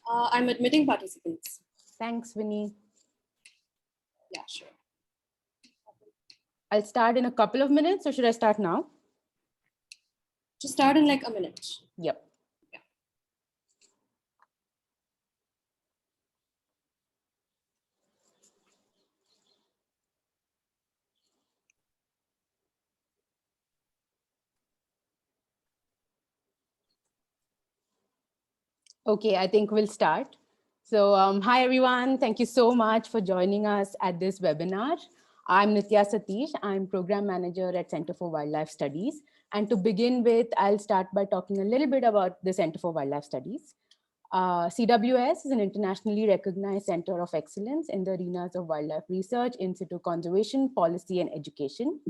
I'm admitting participants. Thanks, Vinny. Yeah, sure. I'll start in a couple of minutes, or should I start now? Just start in like a minute. Yep. Okay, I think we'll start. So hi, everyone. Thank you so much for joining us at this webinar. I'm Nitya Satish. I'm Program Manager at Center for Wildlife Studies. And to begin with, I'll start by talking a little bit about the Center for Wildlife Studies. CWS is an internationally recognized center of excellence in the arenas of wildlife research, in situ conservation, policy, and education.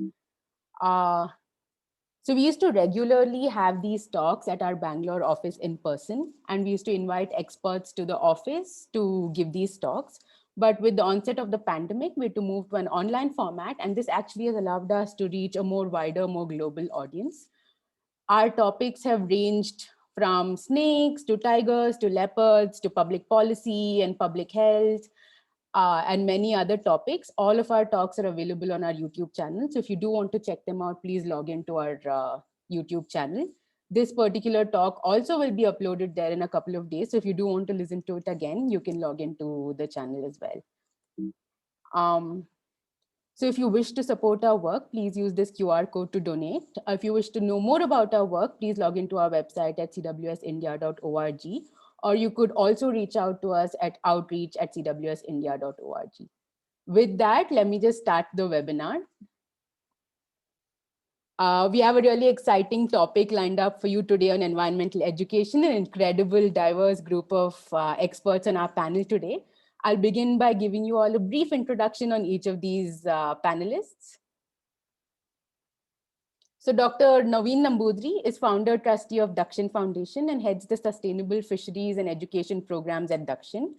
So we used to regularly have these talks at our Bangalore office in person, and we used to invite experts to the office to give these talks. But with the onset of the pandemic, we had to move to an online format, and this actually has allowed us to reach a more wider, more global audience. Our topics have ranged from snakes to tigers to leopards to public policy and public health, and many other topics. All of our talks are available on our YouTube channel. So if you do want to check them out, please log into our YouTube channel. This particular talk also will be uploaded there in a couple of days. So if you do want to listen to it again, you can log into the channel as well. So if you wish to support our work, please use this QR code to donate. If you wish to know more about our work, please log into our website at cwsindia.org, or you could also reach out to us at outreach@cwsindia.org. With that, let me just start the webinar. We have a really exciting topic lined up for you today on environmental education, an incredible diverse group of experts on our panel today. I'll begin by giving you all a brief introduction on each of these panelists. So Dr. Naveen Nambudri is founder trustee of Dakshin Foundation and heads the sustainable fisheries and education programs at Dakshin.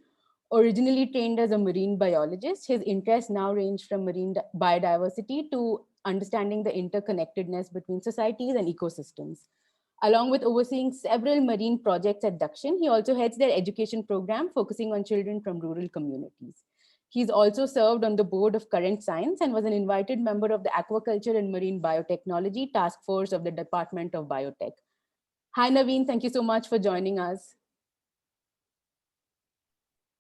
Originally trained as a marine biologist, his interests now range from marine biodiversity to understanding the interconnectedness between societies and ecosystems. Along with overseeing several marine projects at Dakshin, he also heads their education program focusing on children from rural communities. He's also served on the board of Current Science and was an invited member of the Aquaculture and Marine Biotechnology Task Force of the Department of Biotech. Hi, Naveen. Thank you so much for joining us.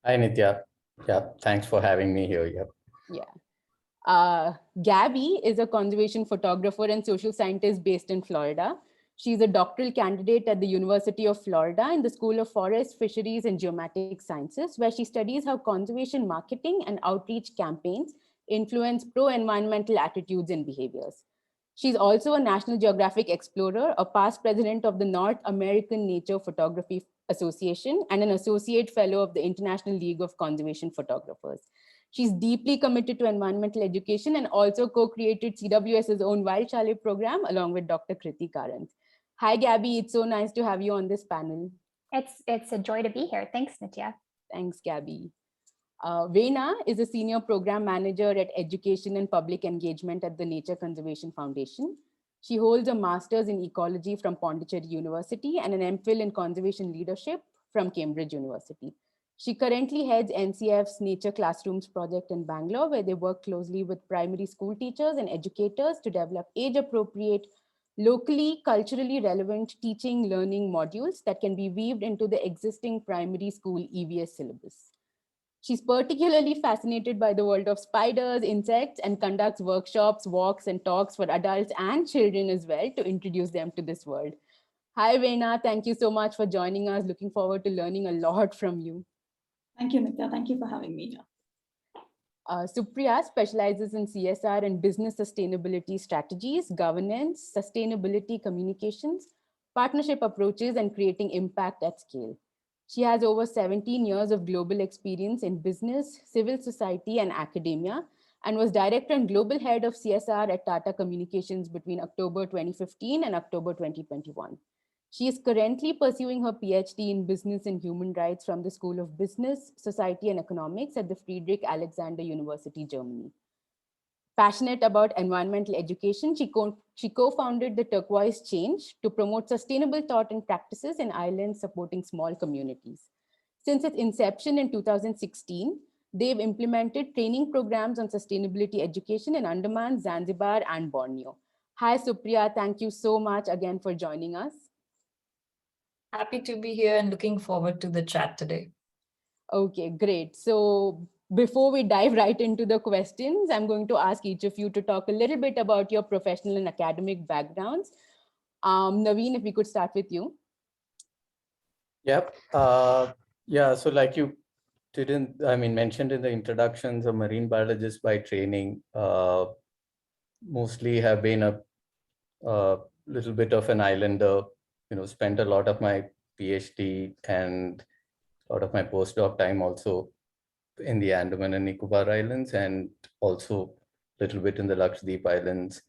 Hi, Nitya. Yeah, thanks for having me here. Yep. Yeah. Gabby is a conservation photographer and social scientist based in Florida. She's a doctoral candidate at the University of Florida in the School of Forest, Fisheries, and Geomatic Sciences, where she studies how conservation marketing and outreach campaigns influence pro-environmental attitudes and behaviors. She's also a National Geographic explorer, a past president of the North American Nature Photography Association, and an associate fellow of the International League of Conservation Photographers. She's deeply committed to environmental education and also co-created CWS's own Wild Chalet program along with Dr. Kriti Karant. Hi, Gabby. It's so nice to have you on this panel. It's a joy to be here. Thanks, Nitya. Thanks, Gabby. Veena is a senior program manager at education and public engagement at the Nature Conservation Foundation. She holds a master's in ecology from Pondicherry University and an MPhil in conservation leadership from Cambridge University. She currently heads NCF's Nature Classrooms project in Bangalore, where they work closely with primary school teachers and educators to develop age-appropriate, locally, culturally relevant teaching learning modules that can be weaved into the existing primary school EVS syllabus. She's particularly fascinated by the world of spiders, insects, and conducts workshops, walks, and talks for adults and children as well to introduce them to this world. Hi, Veena. Thank you so much for joining us. Looking forward to learning a lot from you. Thank you, Nitya. Thank you for having me here. Supriya specializes in CSR and business sustainability strategies, governance, sustainability communications, partnership approaches, and creating impact at scale. She has over 17 years of global experience in business, civil society, and academia, and was director and global head of CSR at Tata Communications between October 2015 and October 2021. She is currently pursuing her PhD in Business and Human Rights from the School of Business, Society and Economics at the Friedrich Alexander University, Germany. Passionate about environmental education, she co-founded the Turquoise Change to promote sustainable thought and practices in islands supporting small communities. Since its inception in 2016, they've implemented training programs on sustainability education in Andaman, Zanzibar, and Borneo. Hi, Supriya. Thank you so much again for joining us. Happy to be here and looking forward to the chat today. Okay, great. So before we dive right into the questions, I'm going to ask each of you to talk a little bit about your professional and academic backgrounds. Naveen, if we could start with you. Yep. Yeah, so like you mentioned in the introductions, a marine biologist by training, mostly have been a little bit of an islander, spent a lot of my PhD and a lot of my postdoc time also in the Andaman and Nicobar Islands, and also a little bit in the Lakshadweep Islands.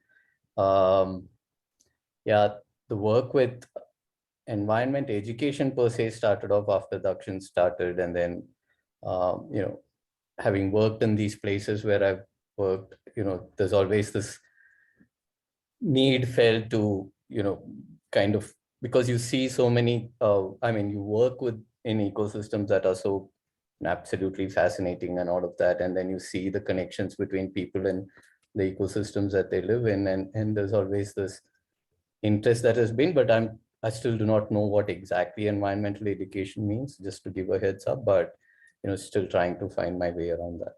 Yeah, the work with environment education per se started off after Dakshin started, and then, having worked in these places where I've worked, there's always this need felt to, kind of, because you see so many, you work in ecosystems that are so absolutely fascinating and all of that, and then you see the connections between people and the ecosystems that they live in, and there's always this interest that has been, but I still do not know what exactly environmental education means, just to give a heads up, but still trying to find my way around that.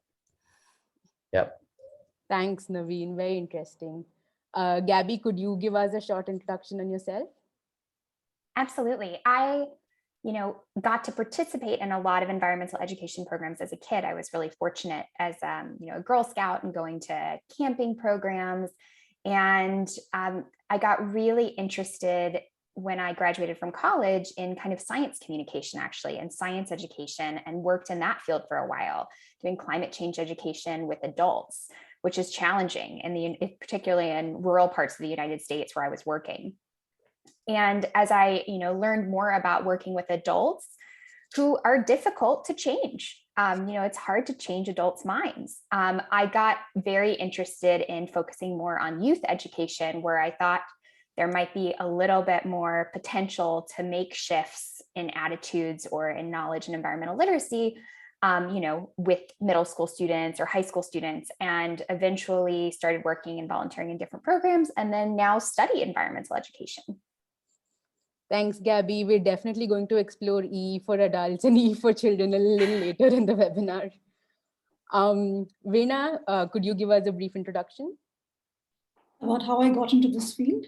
Yeah. Thanks, Naveen. Very interesting. Gabby, could you give us a short introduction on yourself? Absolutely. I, got to participate in a lot of environmental education programs as a kid. I was really fortunate as, a Girl Scout and going to camping programs. And I got really interested when I graduated from college in kind of science communication, actually, and science education, and worked in that field for a while, doing climate change education with adults, which is challenging, particularly in rural parts of the United States where I was working. And as I, learned more about working with adults who are difficult to change, it's hard to change adults' minds. I got very interested in focusing more on youth education, where I thought there might be a little bit more potential to make shifts in attitudes or in knowledge and environmental literacy, with middle school students or high school students, and eventually started working and volunteering in different programs, and then now study environmental education. Thanks, Gabby. We're definitely going to explore E for adults and E for children a little later in the webinar. Veena, could you give us a brief introduction? About how I got into this field?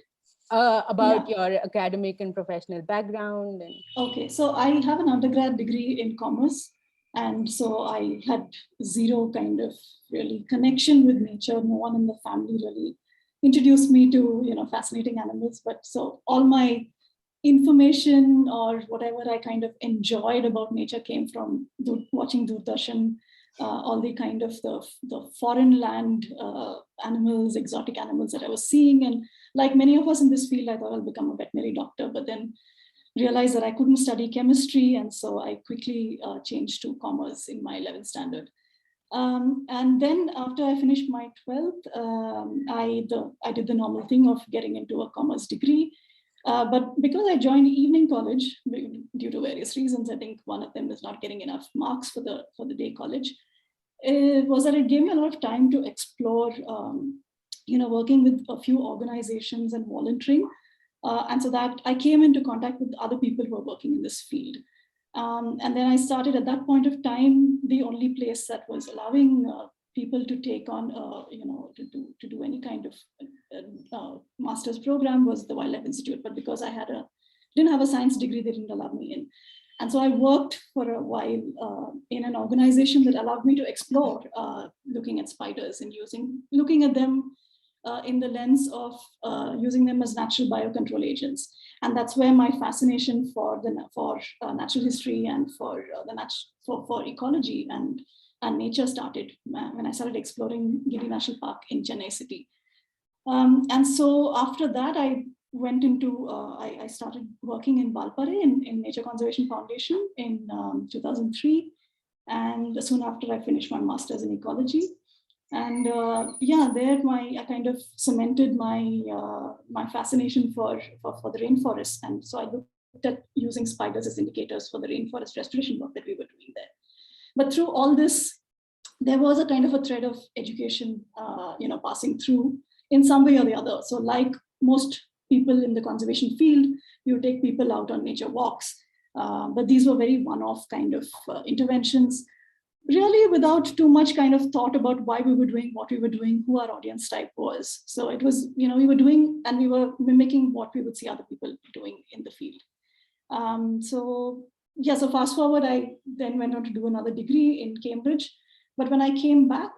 About your academic and professional background. Okay, so I have an undergrad degree in commerce. And so I had zero kind of really connection with nature. No one in the family really introduced me to, fascinating animals. But so all my information or whatever I kind of enjoyed about nature came from watching Doordarshan, all the kind of the foreign land animals, exotic animals that I was seeing. And like many of us in this field, I thought I'll become a veterinary doctor, but then realized that I couldn't study chemistry. And so I quickly changed to commerce in my 11th standard. And then after I finished my 12th, I did the normal thing of getting into a commerce degree. But because I joined evening college due to various reasons, I think one of them is not getting enough marks for the day college, was that it gave me a lot of time to explore, working with a few organizations and volunteering. And so that I came into contact with other people who are working in this field. And then I started at that point of time, the only place that was allowing people to take on, to do any kind of master's program was the Wildlife Institute. But because I didn't have a science degree, they didn't allow me in. And so I worked for a while in an organization that allowed me to explore looking at spiders and looking at them in the lens of using them as natural biocontrol agents. And that's where my fascination for natural history and for ecology and nature started, when I started exploring Giri National Park in Chennai city. And so after that, I went into, I started working in Valpare in Nature Conservation Foundation in 2003. And soon after, I finished my master's in ecology. And there I kind of cemented my fascination for the rainforest. And so I looked at using spiders as indicators for the rainforest restoration work that we were But through all this, there was a kind of a thread of education, passing through in some way or the other. So like most people in the conservation field, you take people out on nature walks, but these were very one-off kind of interventions, really without too much kind of thought about why we were doing what we were doing, who our audience type was. So it was, we were doing and we were mimicking what we would see other people doing in the field. So fast forward, I then went on to do another degree in Cambridge. But when I came back,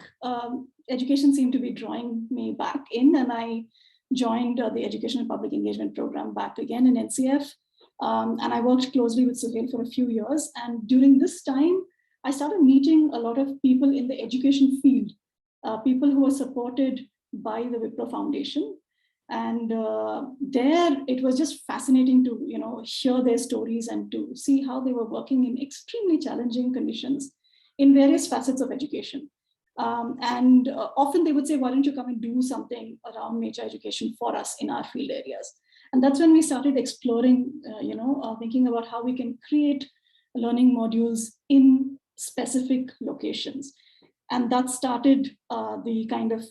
education seemed to be drawing me back in, and I joined the Education and Public Engagement program back again in NCF. And I worked closely with Suhail for a few years. And during this time, I started meeting a lot of people in the education field, people who were supported by the Wipro Foundation. And there, it was just fascinating to hear their stories and to see how they were working in extremely challenging conditions in various facets of education. Often they would say, why don't you come and do something around nature education for us in our field areas? And that's when we started exploring, thinking about how we can create learning modules in specific locations. And that started the kind of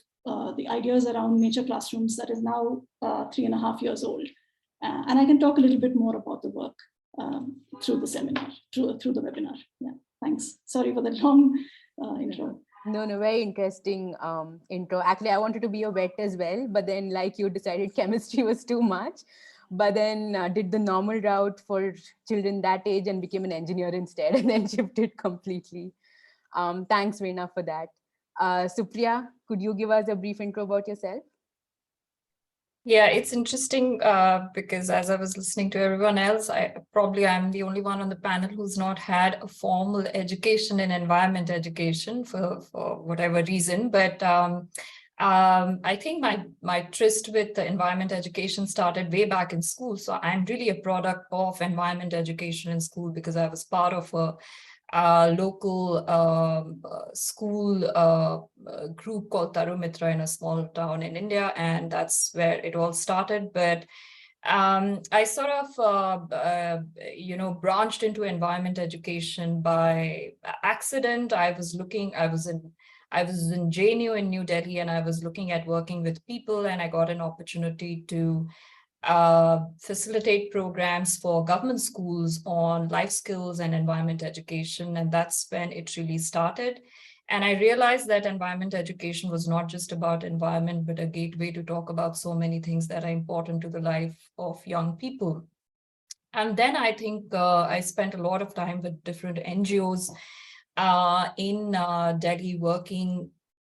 the ideas around nature classrooms that is now 3.5 years old. And I can talk a little bit more about the work through the seminar, through the webinar. Yeah, thanks. Sorry for the long intro. No, very interesting intro. Actually, I wanted to be a vet as well, but then like you decided chemistry was too much, but then did the normal route for children that age and became an engineer instead, and then shifted completely. Thanks, Veena, for that. Supriya, could you give us a brief intro about yourself? Yeah, it's interesting because as I was listening to everyone else, I'm the only one on the panel who's not had a formal education in environment education for whatever reason. But I think my tryst with the environment education started way back in school. So I'm really a product of environment education in school because I was part of a local school group called Tarumitra in a small town in India, and that's where it all started. But I sort of, branched into environment education by accident. I was in JNU in New Delhi, and I was looking at working with people, and I got an opportunity to facilitate programs for government schools on life skills and environment education. And that's when it really started. And I realized that environment education was not just about environment, but a gateway to talk about so many things that are important to the life of young people. And then I think I spent a lot of time with different NGOs in Delhi working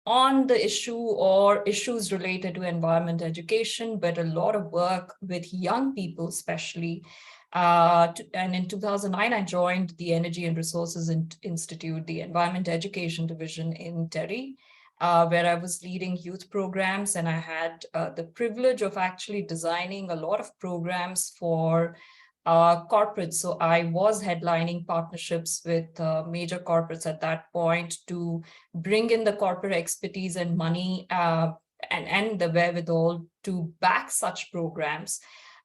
on the issue or issues related to environment education, but a lot of work with young people, especially. And in 2009, I joined the Energy and Resources Institute, the Environment Education Division in Delhi, where I was leading youth programs. And I had the privilege of actually designing a lot of programs for corporates. So I was headlining partnerships with major corporates at that point to bring in the corporate expertise and money and the wherewithal to back such programs.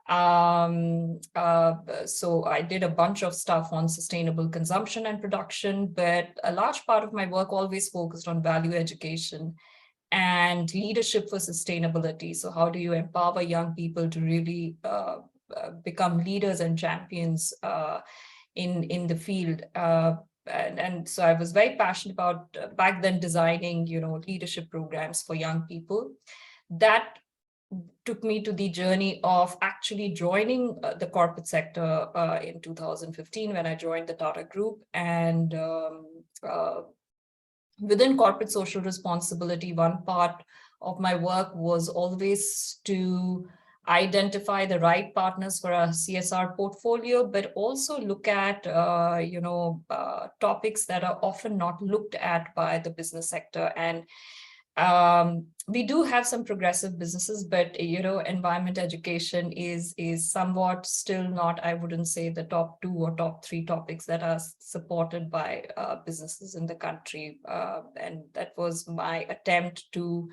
So I did a bunch of stuff on sustainable consumption and production, but a large part of my work always focused on value education and leadership for sustainability. So how do you empower young people to really become leaders and champions in the field? And so I was very passionate about back then designing, leadership programs for young people. That took me to the journey of actually joining the corporate sector in 2015 when I joined the Tata Group. And within corporate social responsibility, one part of my work was always to identify the right partners for our CSR portfolio, but also look at, topics that are often not looked at by the business sector. And we do have some progressive businesses, but, environment education is somewhat still not, I wouldn't say, the top 2 or top 3 topics that are supported by businesses in the country. And that was my attempt to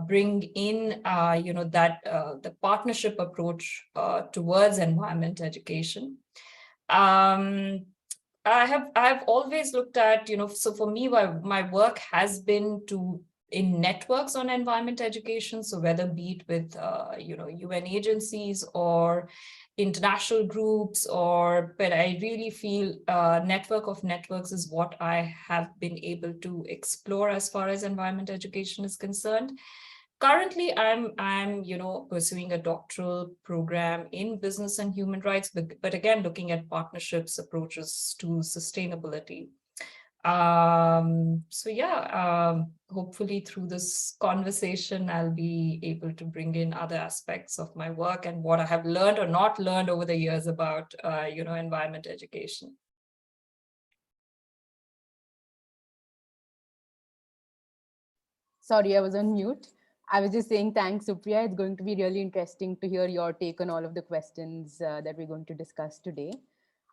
bring in, the partnership approach towards environment education. I've always looked at, so for me, my work has been in networks on environment education. So whether be it with, UN agencies or international groups, but I really feel network of networks is what I have been able to explore as far as environment education is concerned. Currently, I'm pursuing a doctoral program in business and human rights, but again, looking at partnerships, approaches to sustainability. So yeah, hopefully through this conversation, I'll be able to bring in other aspects of my work and what I have learned or not learned over the years about, environment education. Sorry, I was on mute. I was just saying thanks, Supriya. It's going to be really interesting to hear your take on all of the questions that we're going to discuss today.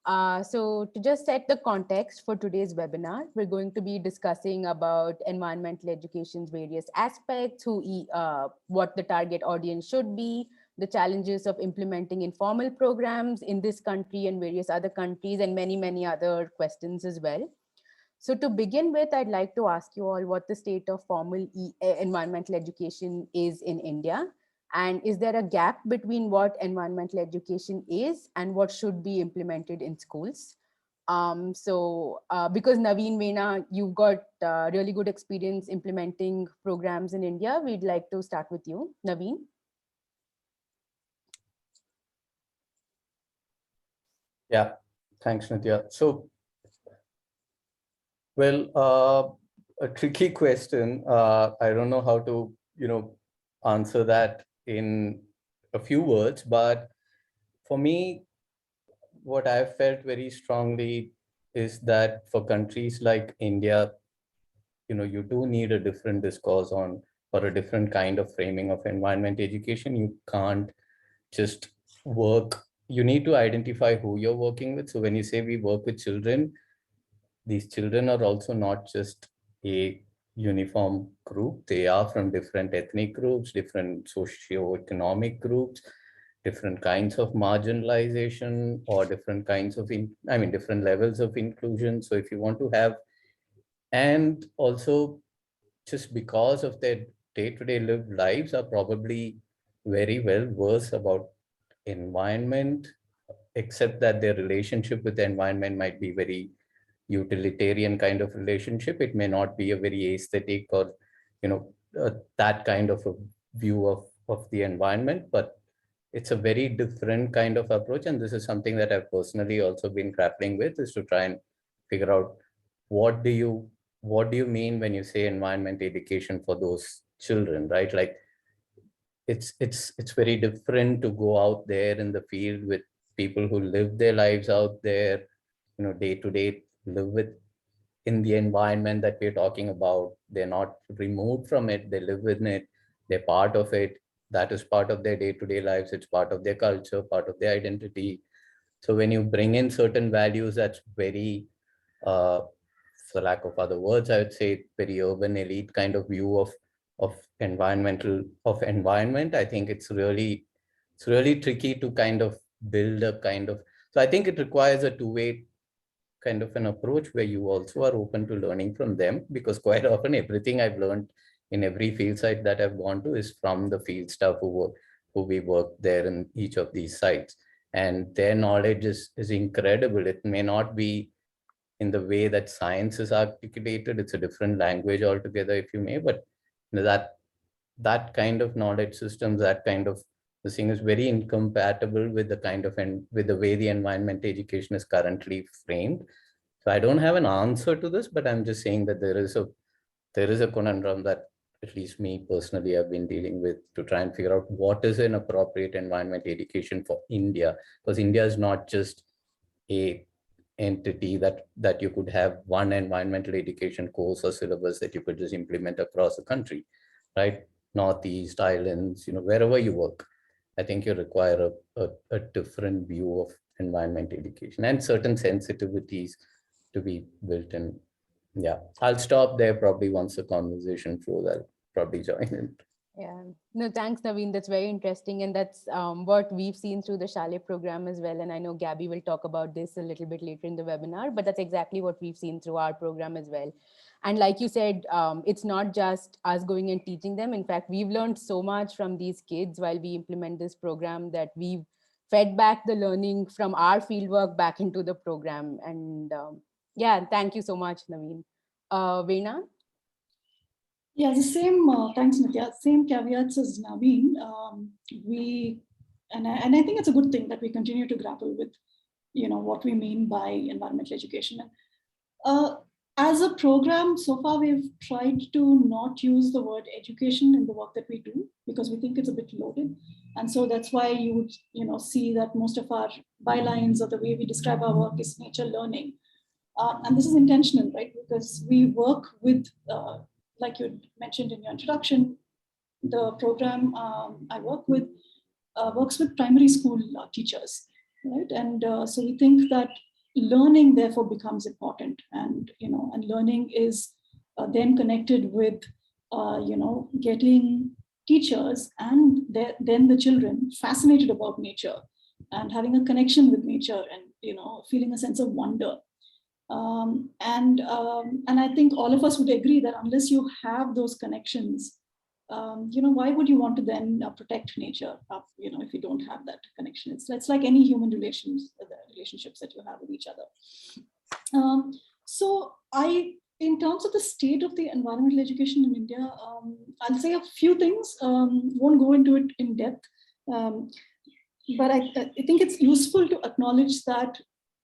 So to just set the context for today's webinar, we're going to be discussing about environmental education's various aspects, what the target audience should be, the challenges of implementing informal programs in this country and various other countries, and many, many other questions as well. So to begin with, I'd like to ask you all what the state of formal environmental education is in India. And is there a gap between what environmental education is and what should be implemented in schools? Because Naveen, Veena, you've got really good experience implementing programs in India, we'd like to start with you, Naveen. Yeah, thanks, Nithya. So, well, a tricky question. I don't know how to, answer that in a few words, but for me, what I've felt very strongly is that for countries like India, you do need a different discourse on, or a different kind of framing of environment education. You can't just work, you need to identify who you're working with. So when you say we work with children, these children are also not just a uniform group. They are from different ethnic groups, different socio-economic groups, different kinds of marginalization, or different kinds of, different levels of inclusion. So if you want to have, and also just because of their day-to-day lived lives, are probably very well versed about environment, except that their relationship with the environment might be very utilitarian kind of relationship. It may not be a very aesthetic or, that kind of a view of the environment, but it's a very different kind of approach. And this is something that I've personally also been grappling with, is to try and figure out what do you mean when you say environment education for those children, right? Like it's very different to go out there in the field with people who live their lives out there, day to day, live with in the environment that we're talking about. They're not removed from it, they live within it, they're part of it. That is part of their day-to-day lives. It's part of their culture, part of their identity. So when you bring in certain values, that's very, for lack of other words, I would say very urban elite kind of view of environment. I think it's really tricky to kind of build a kind of, so I think it requires a two-way kind of an approach where you also are open to learning from them, because quite often everything I've learned in every field site that I've gone to is from the field staff who we work there in each of these sites, and their knowledge is incredible. It may not be in the way that science is articulated, it's a different language altogether, if you may, but that kind of knowledge systems, that kind of the thing is very incompatible with the kind of, and with the way the environment education is currently framed. So I don't have an answer to this, but I'm just saying that there is a conundrum that at least me personally I've been dealing with, to try and figure out what is an appropriate environment education for India, because India is not just a entity that you could have one environmental education course or syllabus that you could just implement across the country, right? Northeast, islands, wherever you work. I think you require a different view of environment education and certain sensitivities to be built in. Yeah, I'll stop there. Probably once the conversation flows, I'll probably join in. Yeah, no, thanks, Naveen. That's very interesting. And that's what we've seen through the Chalet program as well. And I know Gabby will talk about this a little bit later in the webinar, but that's exactly what we've seen through our program as well. And like you said, it's not just us going and teaching them. In fact, we've learned so much from these kids while we implement this program that we've fed back the learning from our fieldwork back into the program. And yeah, thank you so much, Naveen. Veena? Yeah, the same, thanks, Nitya. Same caveats as Naveen. And I think it's a good thing that we continue to grapple with, what we mean by environmental education. As a program, so far we've tried to not use the word education in the work that we do because we think it's a bit loaded. And so that's why you would, see that most of our bylines or the way we describe our work is nature learning. And this is intentional, right? Because we work with, like you mentioned in your introduction, the program I work with works with primary school teachers, right? And so we think that learning therefore becomes important, and and learning is then connected with getting teachers and then the children fascinated about nature and having a connection with nature and feeling a sense of wonder. And I think all of us would agree that unless you have those connections, why would you want to then protect nature? If you don't have that connection, it's like any human relationships that you have with each other. So in terms of the state of the environmental education in India, I'll say a few things. Won't go into it in depth, but I think it's useful to acknowledge that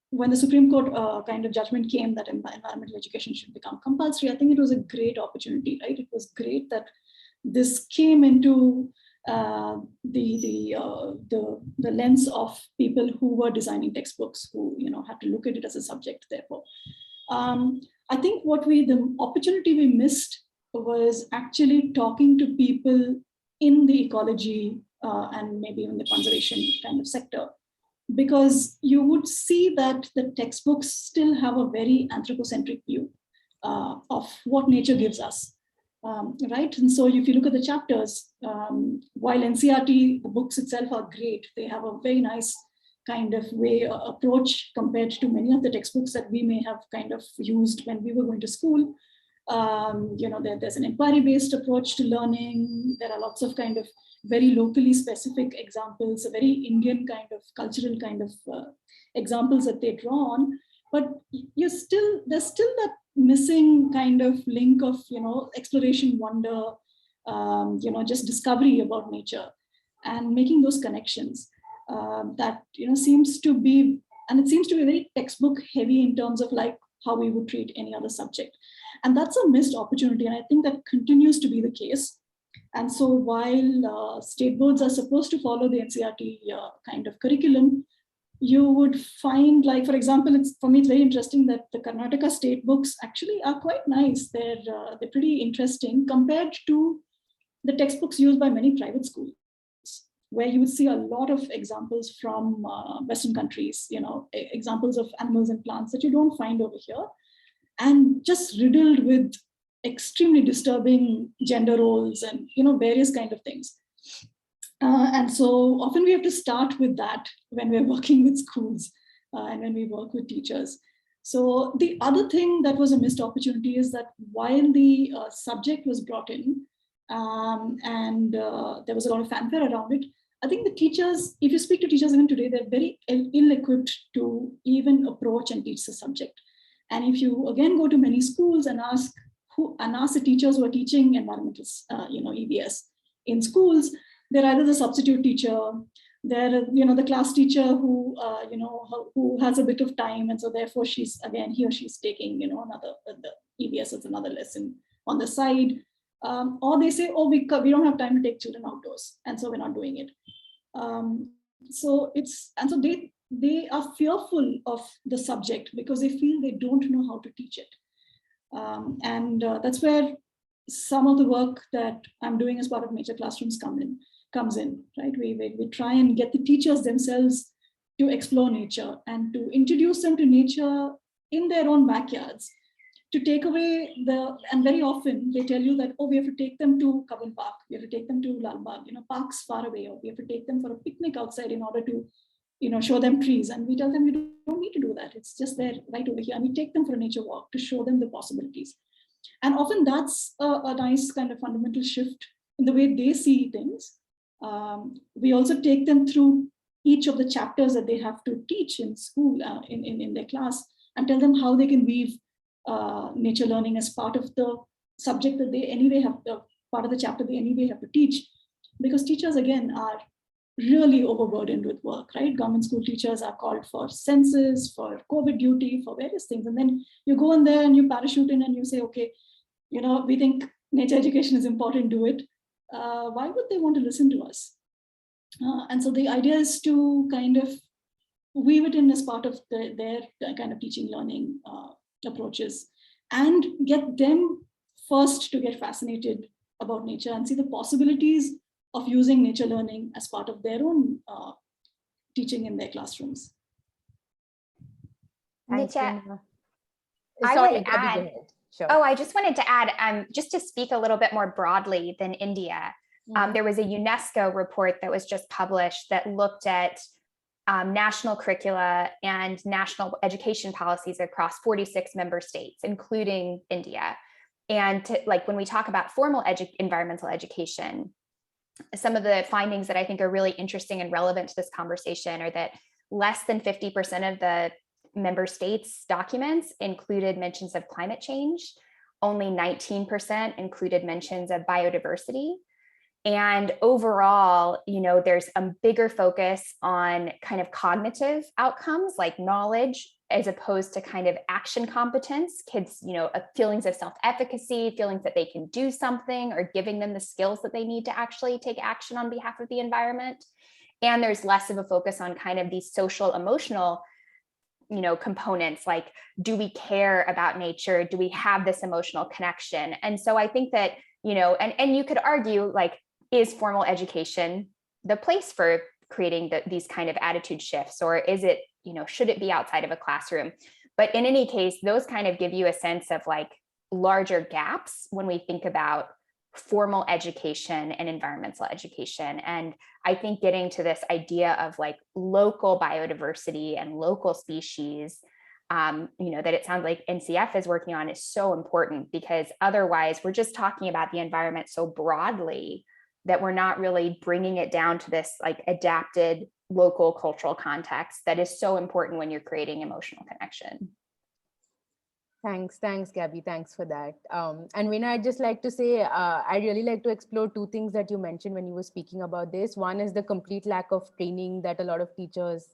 when the Supreme Court kind of judgment came that environmental education should become compulsory, I think it was a great opportunity, right? It was great that this came into the lens of people who were designing textbooks, who had to look at it as a subject. Therefore, I think the opportunity we missed was actually talking to people in the ecology and maybe even the conservation kind of sector, because you would see that the textbooks still have a very anthropocentric view of what nature gives us. Right. And so if you look at the chapters, while NCERT, the books itself are great, they have a very nice kind of approach compared to many of the textbooks that we may have kind of used when we were going to school. There's an inquiry-based approach to learning. There are lots of kind of very locally specific examples, a very Indian kind of cultural kind of examples that they draw on. But there's still that missing kind of link of exploration, wonder, just discovery about nature, and making those connections that seems to be very textbook heavy in terms of like how we would treat any other subject, and that's a missed opportunity, and I think that continues to be the case. And so while state boards are supposed to follow the NCERT kind of curriculum, you would find, like, for example, for me, it's very interesting that the Karnataka state books actually are quite nice. They're pretty interesting compared to the textbooks used by many private schools, where you would see a lot of examples from Western countries, examples of animals and plants that you don't find over here, and just riddled with extremely disturbing gender roles and various kind of things. And so often we have to start with that when we're working with schools and when we work with teachers. So the other thing that was a missed opportunity is that while the subject was brought in and there was a lot of fanfare around it, I think the teachers, if you speak to teachers even today, they're very ill-equipped to even approach and teach the subject. And if you again go to many schools and ask the teachers who are teaching environmental, EVS in schools, they're either the substitute teacher, they're the class teacher who who has a bit of time, and so therefore he or she's taking another the EVS as another lesson on the side, or they say, oh, we don't have time to take children outdoors, and so we're not doing it. So they are fearful of the subject because they feel they don't know how to teach it. That's where some of the work that I'm doing as part of Nature Classrooms comes in, right? We try and get the teachers themselves to explore nature and to introduce them to nature in their own backyards, to take away and very often they tell you that, oh, we have to take them to Kavan Park, we have to take them to Lal Bagh, parks far away, or we have to take them for a picnic outside in order to, show them trees. And we tell them, you don't need to do that. It's just there right over here. And we take them for a nature walk to show them the possibilities. And often that's a nice kind of fundamental shift in the way they see things. We also take them through each of the chapters that they have to teach in school, in their class, and tell them how they can weave nature learning as part of the subject that they anyway have, part of the chapter they anyway have to teach. Because teachers, again, are really overburdened with work, right? Government school teachers are called for census, for COVID duty, for various things. And then you go in there and you parachute in and you say, okay, we think nature education is important, do it. Why would they want to listen to us? And so the idea is to kind of weave it in as part of their kind of teaching learning approaches, and get them first to get fascinated about nature and see the possibilities of using nature learning as part of their own teaching in their classrooms. Nitya, Sorry, I would Gabby, go add, ahead. Sure. oh, I just wanted to add, just to speak a little bit more broadly than India, there was a UNESCO report that was just published that looked at national curricula and national education policies across 46 member states, including India. And when we talk about formal environmental education, some of the findings that I think are really interesting and relevant to this conversation are that less than 50% of the member states' documents included mentions of climate change. Only 19% included mentions of biodiversity. And overall, there's a bigger focus on kind of cognitive outcomes like knowledge, as opposed to kind of action competence, kids, feelings of self-efficacy, feelings that they can do something, or giving them the skills that they need to actually take action on behalf of the environment. And there's less of a focus on kind of these social, emotional, components, like, do we care about nature? Do we have this emotional connection? And so I think that, and you could argue, like, is formal education the place for creating these kind of attitude shifts, or is it, should it be outside of a classroom? But in any case, those kind of give you a sense of like larger gaps when we think about formal education and environmental education. And I think getting to this idea of like local biodiversity and local species, that it sounds like NCF is working on, is so important, because otherwise we're just talking about the environment so broadly that we're not really bringing it down to this like adapted local cultural context that is so important when you're creating emotional connection. Thanks, Gabby. Thanks for that. And Veena, I'd just like to say, I really like to explore two things that you mentioned when you were speaking about this. One is the complete lack of training that a lot of teachers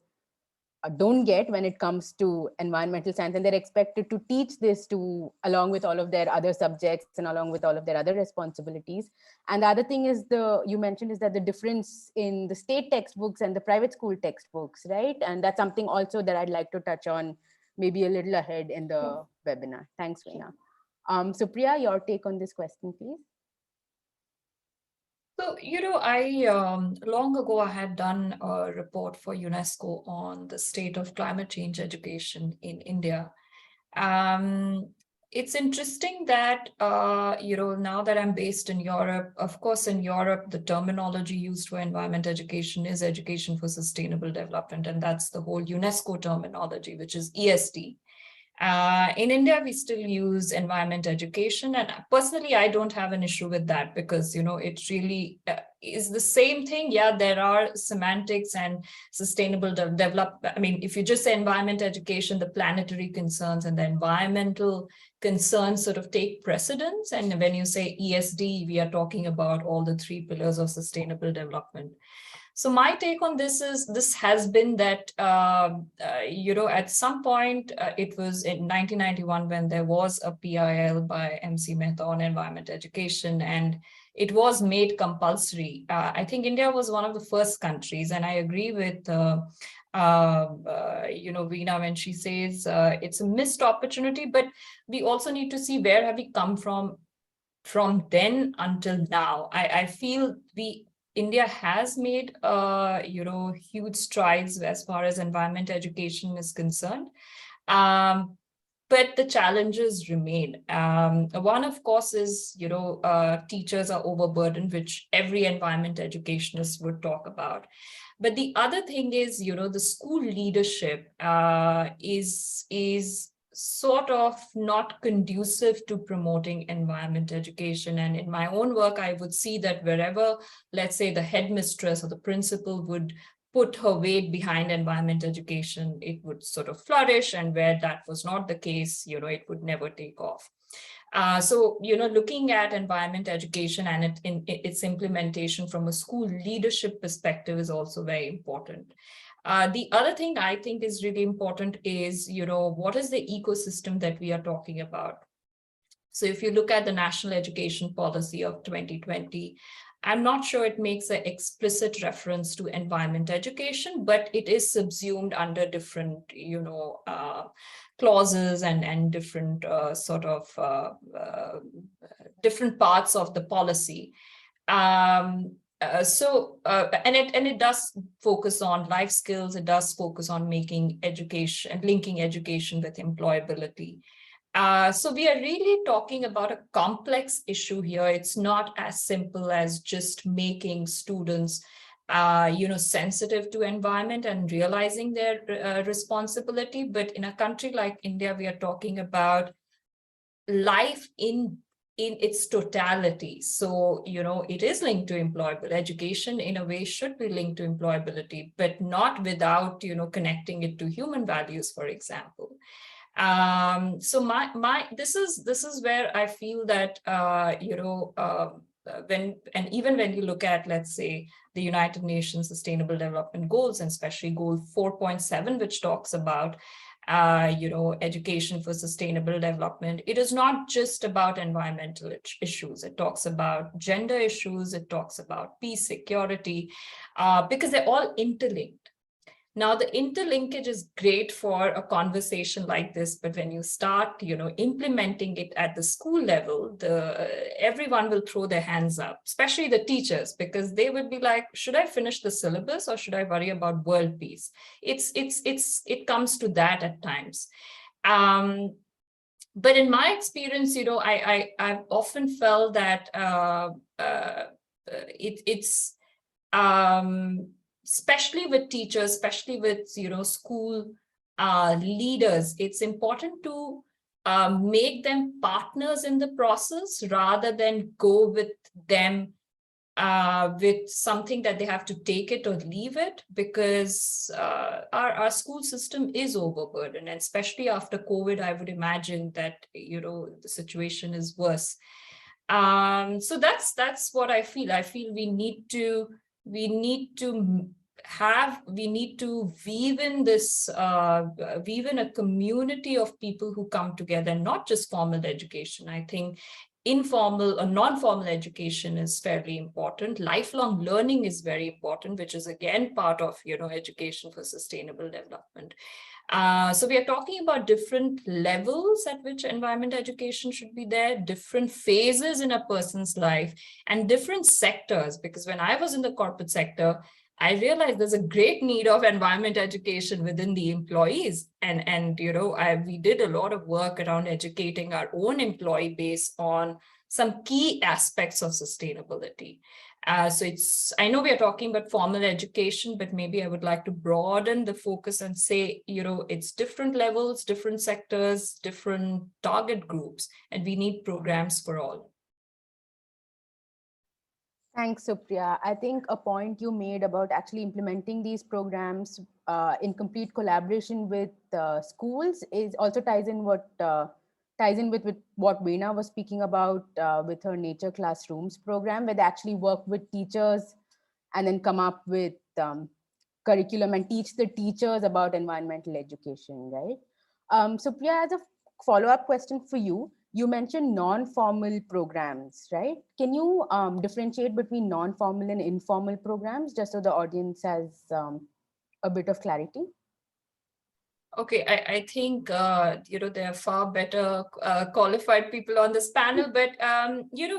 don't get when it comes to environmental science, and they're expected to teach this along with all of their other subjects and along with all of their other responsibilities. And the other thing is you mentioned is that the difference in the state textbooks and the private school textbooks, right? And that's something also that I'd like to touch on maybe a little ahead in the webinar. Thanks, Veena. So Priya, your take on this question, please. So, I long ago, I had done a report for UNESCO on the state of climate change education in India. It's interesting that, now that I'm based in Europe, of course, in Europe, the terminology used for environment education is education for sustainable development. And that's the whole UNESCO terminology, which is ESD. In India, we still use environment education. And personally, I don't have an issue with that, because, it really is the same thing. Yeah, there are semantics and sustainable development. I mean, if you just say environment education, the planetary concerns and the environmental concerns sort of take precedence. And when you say ESD, we are talking about all the 3 pillars of sustainable development. So my take on this is, this has been that, at some point, it was in 1991 when there was a PIL by MC Mehta on environment education, and it was made compulsory. I think India was one of the first countries, and I agree with Veena when she says it's a missed opportunity, but we also need to see where have we come from then until now. I feel India has made, huge strides as far as environment education is concerned. but the challenges remain. One, of course, is, teachers are overburdened, which every environment educationist would talk about. But the other thing is, the school leadership is sort of not conducive to promoting environment education. And in my own work, I would see that wherever, let's say, the headmistress or the principal would put her weight behind environment education, it would sort of flourish. And where that was not the case, it would never take off. So, looking at environment education and its implementation from a school leadership perspective is also very important. The other thing I think is really important is, what is the ecosystem that we are talking about? So if you look at the National Education Policy of 2020, I'm not sure it makes an explicit reference to environment education, but it is subsumed under different, clauses and different different parts of the policy. And it does focus on life skills. It does focus on making education and linking education with employability. So we are really talking about a complex issue here. It's not as simple as just making students, sensitive to environment and realizing their responsibility. But in a country like India, we are talking about life in its totality. So, it is linked to employability. Education in a way should be linked to employability, but not without, connecting it to human values, for example. So this is where I feel that, even when you look at, let's say, the United Nations Sustainable Development Goals, and especially Goal 4.7, which talks about education for sustainable development, it is not just about environmental issues. It talks about gender issues. It talks about peace, security, because they're all interlinked. Now, the interlinkage is great for a conversation like this, but when you start, implementing it at the school level, everyone will throw their hands up, especially the teachers, because they would be like, should I finish the syllabus or should I worry about world peace? It comes to that at times. But in my experience, I've often felt that especially with teachers, especially with, school leaders, it's important to make them partners in the process rather than go with them with something that they have to take it or leave it, because our school system is overburdened, and especially after COVID, I would imagine that, the situation is worse. So that's what I feel. I feel we need to weave in a community of people who come together, not just formal education. I think informal or non-formal education is fairly important. Lifelong learning is very important, which is again part of, education for sustainable development. So we are talking about different levels at which environment education should be there, different phases in a person's life, and different sectors. Because when I was in the corporate sector, I realized there's a great need of environment education within the employees. And we did a lot of work around educating our own employee base on some key aspects of sustainability. So I know we are talking about formal education, but maybe I would like to broaden the focus and say, it's different levels, different sectors, different target groups, and we need programs for all. Thanks, Supriya. I think a point you made about actually implementing these programs in complete collaboration with schools is also ties in with what Veena was speaking about with her Nature Classrooms program, where they actually work with teachers and then come up with curriculum and teach the teachers about environmental education, right? So Priya, as a follow-up question for you, you mentioned non-formal programs, right? Can you differentiate between non-formal and informal programs, just so the audience has a bit of clarity? Okay, I think there are far better qualified people on this panel, but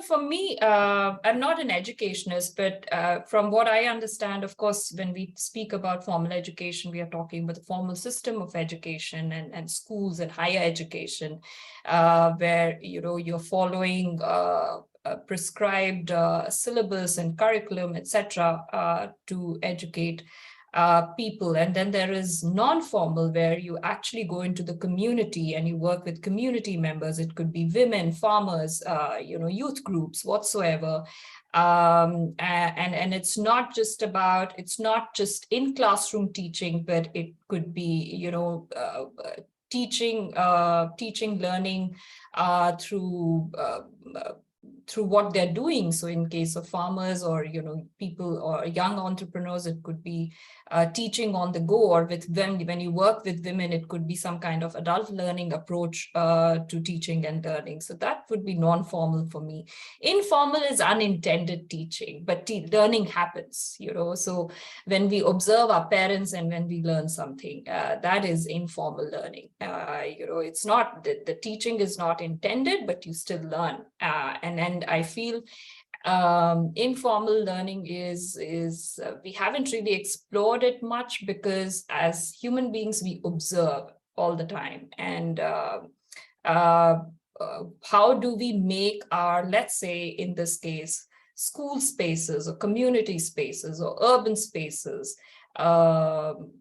for me, I'm not an educationist, but from what I understand, of course, when we speak about formal education, we are talking about the formal system of education and schools and higher education, where you're following a prescribed syllabus and curriculum, etc., to educate people. And then there is non-formal, where you actually go into the community and you work with community members. It could be women, farmers, youth groups, whatsoever. And it's not just in classroom teaching, but it could be, teaching, learning through what they're doing. So in case of farmers or people or young entrepreneurs, it could be teaching on the go, or with them, when you work with women, it could be some kind of adult learning approach to teaching and learning. So that would be non-formal for me. Informal is unintended teaching, but learning happens, so when we observe our parents and when we learn something, that is informal learning. It's not the teaching is not intended, but you still learn. And I feel informal learning is we haven't really explored it much, because as human beings, we observe all the time. And how do we make our, let's say in this case, school spaces or community spaces or urban spaces,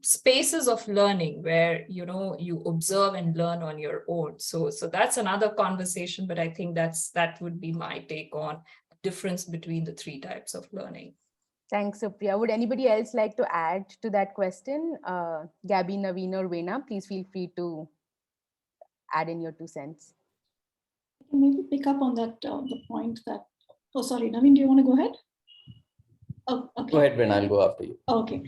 spaces of learning where you observe and learn on your own. So that's another conversation, but I think that would be my take on the difference between the three types of learning. Thanks, Supriya. Would anybody else like to add to that question? Gabby, Naveen, or Veena, please feel free to add in your 2 cents. I can maybe pick up on that, the point that, oh, sorry, Naveen, do you want to go ahead? Oh, okay. Go ahead, Veena, I'll go after you. Okay.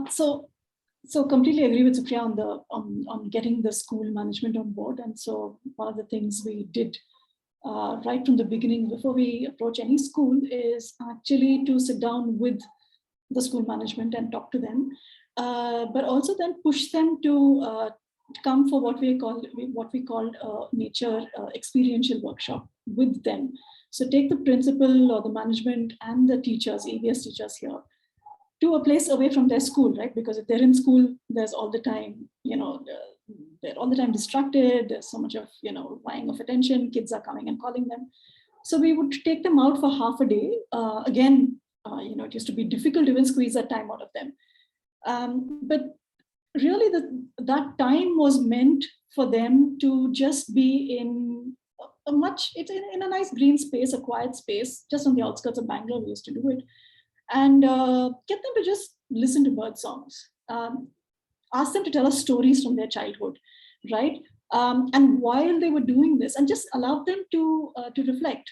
So completely agree with Supriya on getting the school management on board. And so one of the things we did right from the beginning, before we approach any school, is actually to sit down with the school management and talk to them, but also then push them to come for what we called nature experiential workshop with them. So take the principal or the management and the teachers, EVS teachers here, to a place away from their school, right? Because if they're in school, there's all the time, they're all the time distracted. There's so much of, vying of attention. Kids are coming and calling them. So we would take them out for half a day. Again, it used to be difficult to even squeeze that time out of them. But really, that time was meant for them to just be in in a nice green space, a quiet space, just on the outskirts of Bangalore. We used to do it, and get them to just listen to bird songs. Ask them to tell us stories from their childhood, right? And while they were doing this, and just allow them to reflect.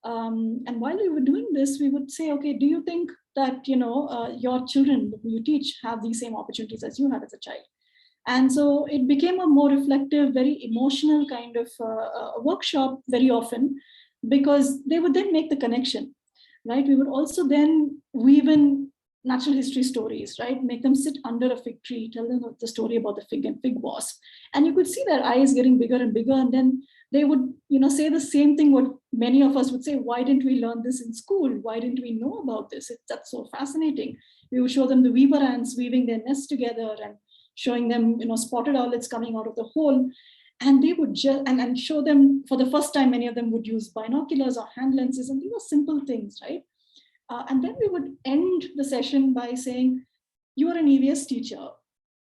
And while we were doing this, we would say, okay, do you think that your children who you teach have these same opportunities as you had as a child? And so it became a more reflective, very emotional kind of workshop very often, because they would then make the connection, right? We would also then weave in natural history stories, right? Make them sit under a fig tree, tell them the story about the fig and fig wasp. And you could see their eyes getting bigger and bigger. And then they would, say the same thing what many of us would say: why didn't we learn this in school? Why didn't we know about this? That's so fascinating. We would show them the weaver ants weaving their nests together and showing them, spotted owlets coming out of the hole. And they would just, and show them for the first time, many of them would use binoculars or hand lenses, and these were simple things, right? And then we would end the session by saying, you are an EVS teacher.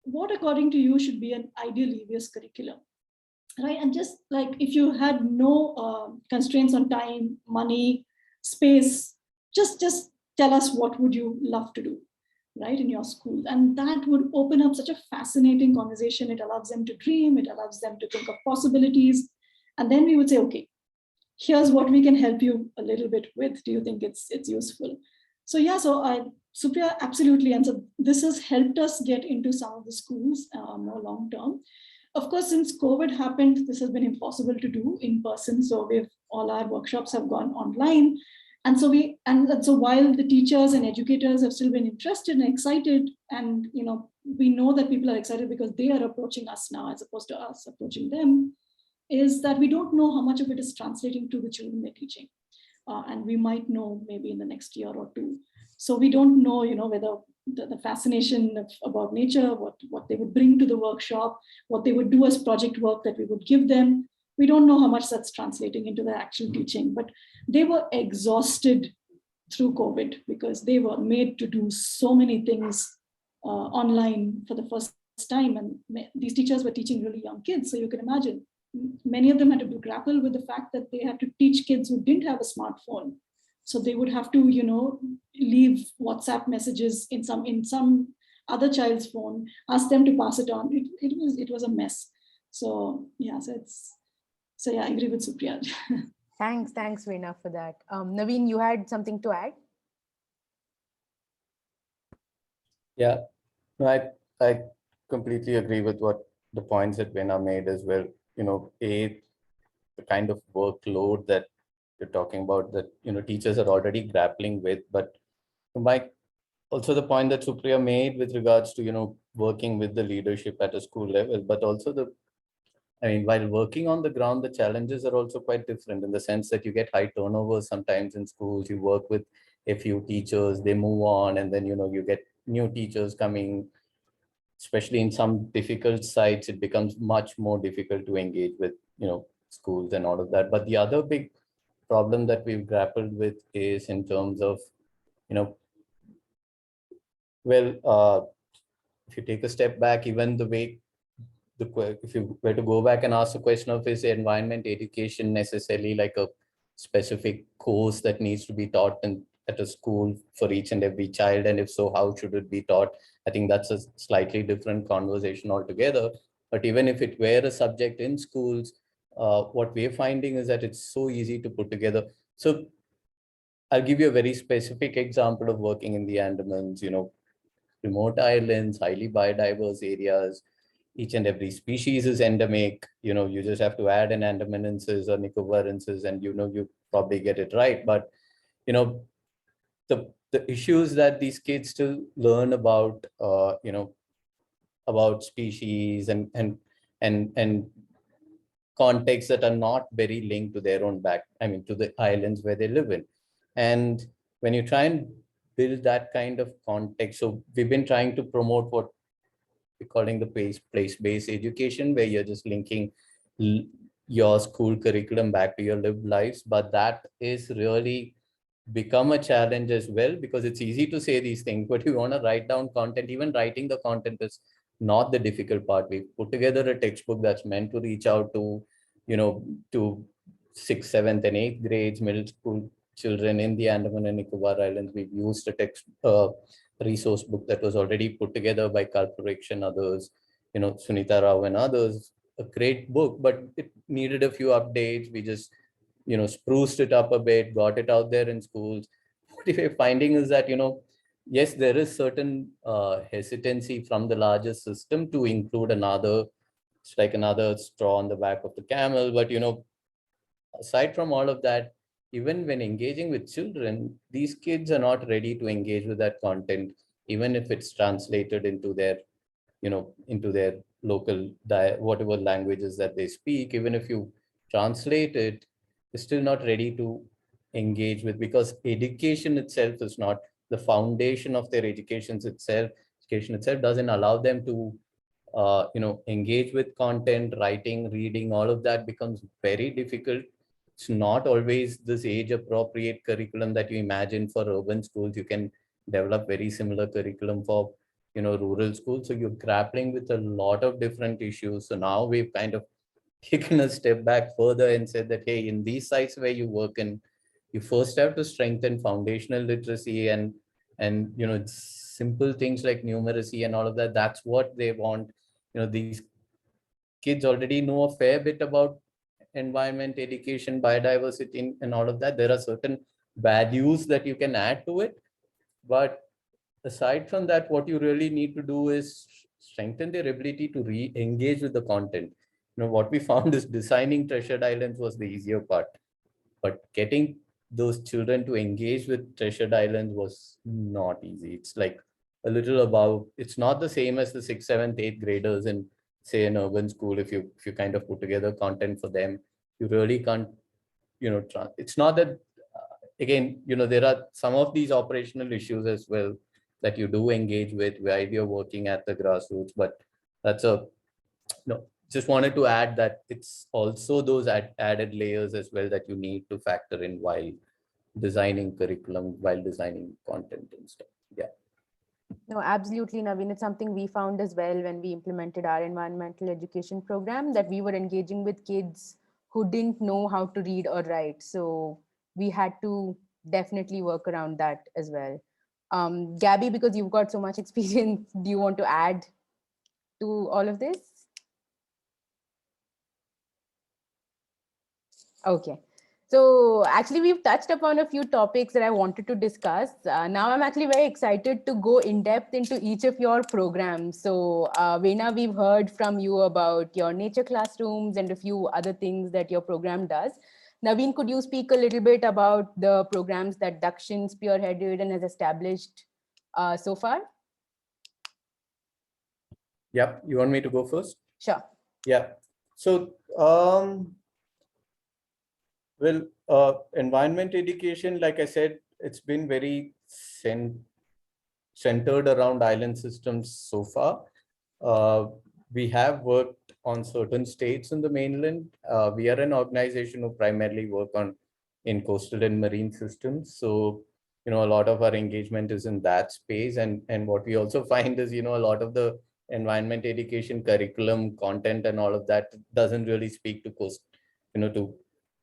What, according to you, should be an ideal EVS curriculum, right? And just like, if you had no constraints on time, money, space, just tell us what would you love to do, right, in your school. And that would open up such a fascinating conversation. It allows them to dream. It allows them to think of possibilities. And then we would say, okay, here's what we can help you a little bit with. Do you think it's useful? So yeah, so Supriya, absolutely. And so this has helped us get into some of the schools more long term. Of course, since COVID happened, this has been impossible to do in person. So all our workshops have gone online. And so while the teachers and educators have still been interested and excited and we know that people are excited because they are approaching us now as opposed to us approaching them, is that we don't know how much of it is translating to the children they're teaching. And we might know maybe in the next year or two. So we don't know, whether the fascination about nature, what they would bring to the workshop, what they would do as project work that we would give them. We don't know how much that's translating into the actual teaching, but they were exhausted through COVID because they were made to do so many things online for the first time. And these teachers were teaching really young kids. So you can imagine, many of them had to grapple with the fact that they had to teach kids who didn't have a smartphone. So they would have to, leave WhatsApp messages in some other child's phone, ask them to pass it on. It was a mess. So yeah, so yeah, I agree with Supriya. Thanks, Veena, for that. Naveen, you had something to add? Yeah, no, I completely agree with what the points that Veena made as well. The kind of workload that you're talking about that, teachers are already grappling with, but also the point that Supriya made with regards to, working with the leadership at a school level, but also while working on the ground, the challenges are also quite different in the sense that you get high turnover sometimes in schools. You work with a few teachers, they move on, and then, you get new teachers coming. Especially in some difficult sites, it becomes much more difficult to engage with, schools and all of that. But the other big problem that we've grappled with is in terms of, if you take a step back, even the way if you were to go back and ask the question of, is environment education necessarily like a specific course that needs to be taught at a school for each and every child? And if so, how should it be taught? I think that's a slightly different conversation altogether. But even if it were a subject in schools, what we're finding is that it's so easy to put together. So I'll give you a very specific example of working in the Andamans, remote islands, highly biodiverse areas. Each and every species is endemic. You just have to add an Andamanensis or Nicobarensis and you probably get it right. But the issues that these kids still learn about about species and contexts that are not very linked to their own to the islands where they live in. And when you try and build that kind of context, so we've been trying to promote what we're calling the place-based education, where you're just linking your school curriculum back to your lived lives. But that is really become a challenge as well, because it's easy to say these things, but you want to write down content. Even writing the content is not the difficult part. We put together a textbook that's meant to reach out to, to 6th, 7th, and 8th grades, middle school children in the Andaman and Nicobar Islands. We've used a resource book that was already put together by Kalpariksh and others, Sunita Rao and others. A great book, but it needed a few updates. We just, spruced it up a bit, got it out there in schools. What we're finding is that, yes, there is certain hesitancy from the larger system to include another straw on the back of the camel. But, aside from all of that, even when engaging with children, these kids are not ready to engage with that content, even if it's translated into their, into their local, whatever languages that they speak. Even if you translate it, they're still not ready to engage with, because education itself is not the foundation of their education itself doesn't allow them to engage with content. Writing, reading, all of that becomes very difficult. It's not always this age appropriate curriculum that you imagine for urban schools. You can develop very similar curriculum for rural schools. So you're grappling with a lot of different issues. So now we've kind of taken a step back further and said that, hey, in these sites where you work in, you first have to strengthen foundational literacy and simple things like numeracy and all of that. That's what they want. These kids already know a fair bit about environment, education, biodiversity, and all of that. There are certain values that you can add to it. But aside from that, what you really need to do is strengthen their ability to re-engage with the content. What we found is designing Treasured Islands was the easier part, but getting those children to engage with Treasured Islands was not easy. It's like a little above. It's not the same as the 6th, 7th, 8th graders in, say, an urban school. If you kind of put together content for them, you really can't, it's not that, again, there are some of these operational issues as well that you do engage with while you're working at the grassroots, but that's just wanted to add that it's also those added layers as well that you need to factor in while designing curriculum, while designing content and stuff. Yeah. No, absolutely, Naveen. It's something we found as well when we implemented our environmental education program, that we were engaging with kids who didn't know how to read or write. So we had to definitely work around that as well. Gabby, because you've got so much experience, do you want to add to all of this? Okay. So actually, we've touched upon a few topics that I wanted to discuss. Now I'm actually very excited to go in depth into each of your programs. So Veena, we've heard from you about your nature classrooms and a few other things that your program does. Naveen, could you speak a little bit about the programs that Dakshin spearheaded and has established so far? Yep. You want me to go first? Sure. Yeah. So, well, environment education, like I said, it's been very centered around island systems so far. We have worked on certain states in the mainland. We are an organization who primarily work in coastal and marine systems. So, a lot of our engagement is in that space. And what we also find is, a lot of the environment education curriculum content and all of that doesn't really speak to coast, to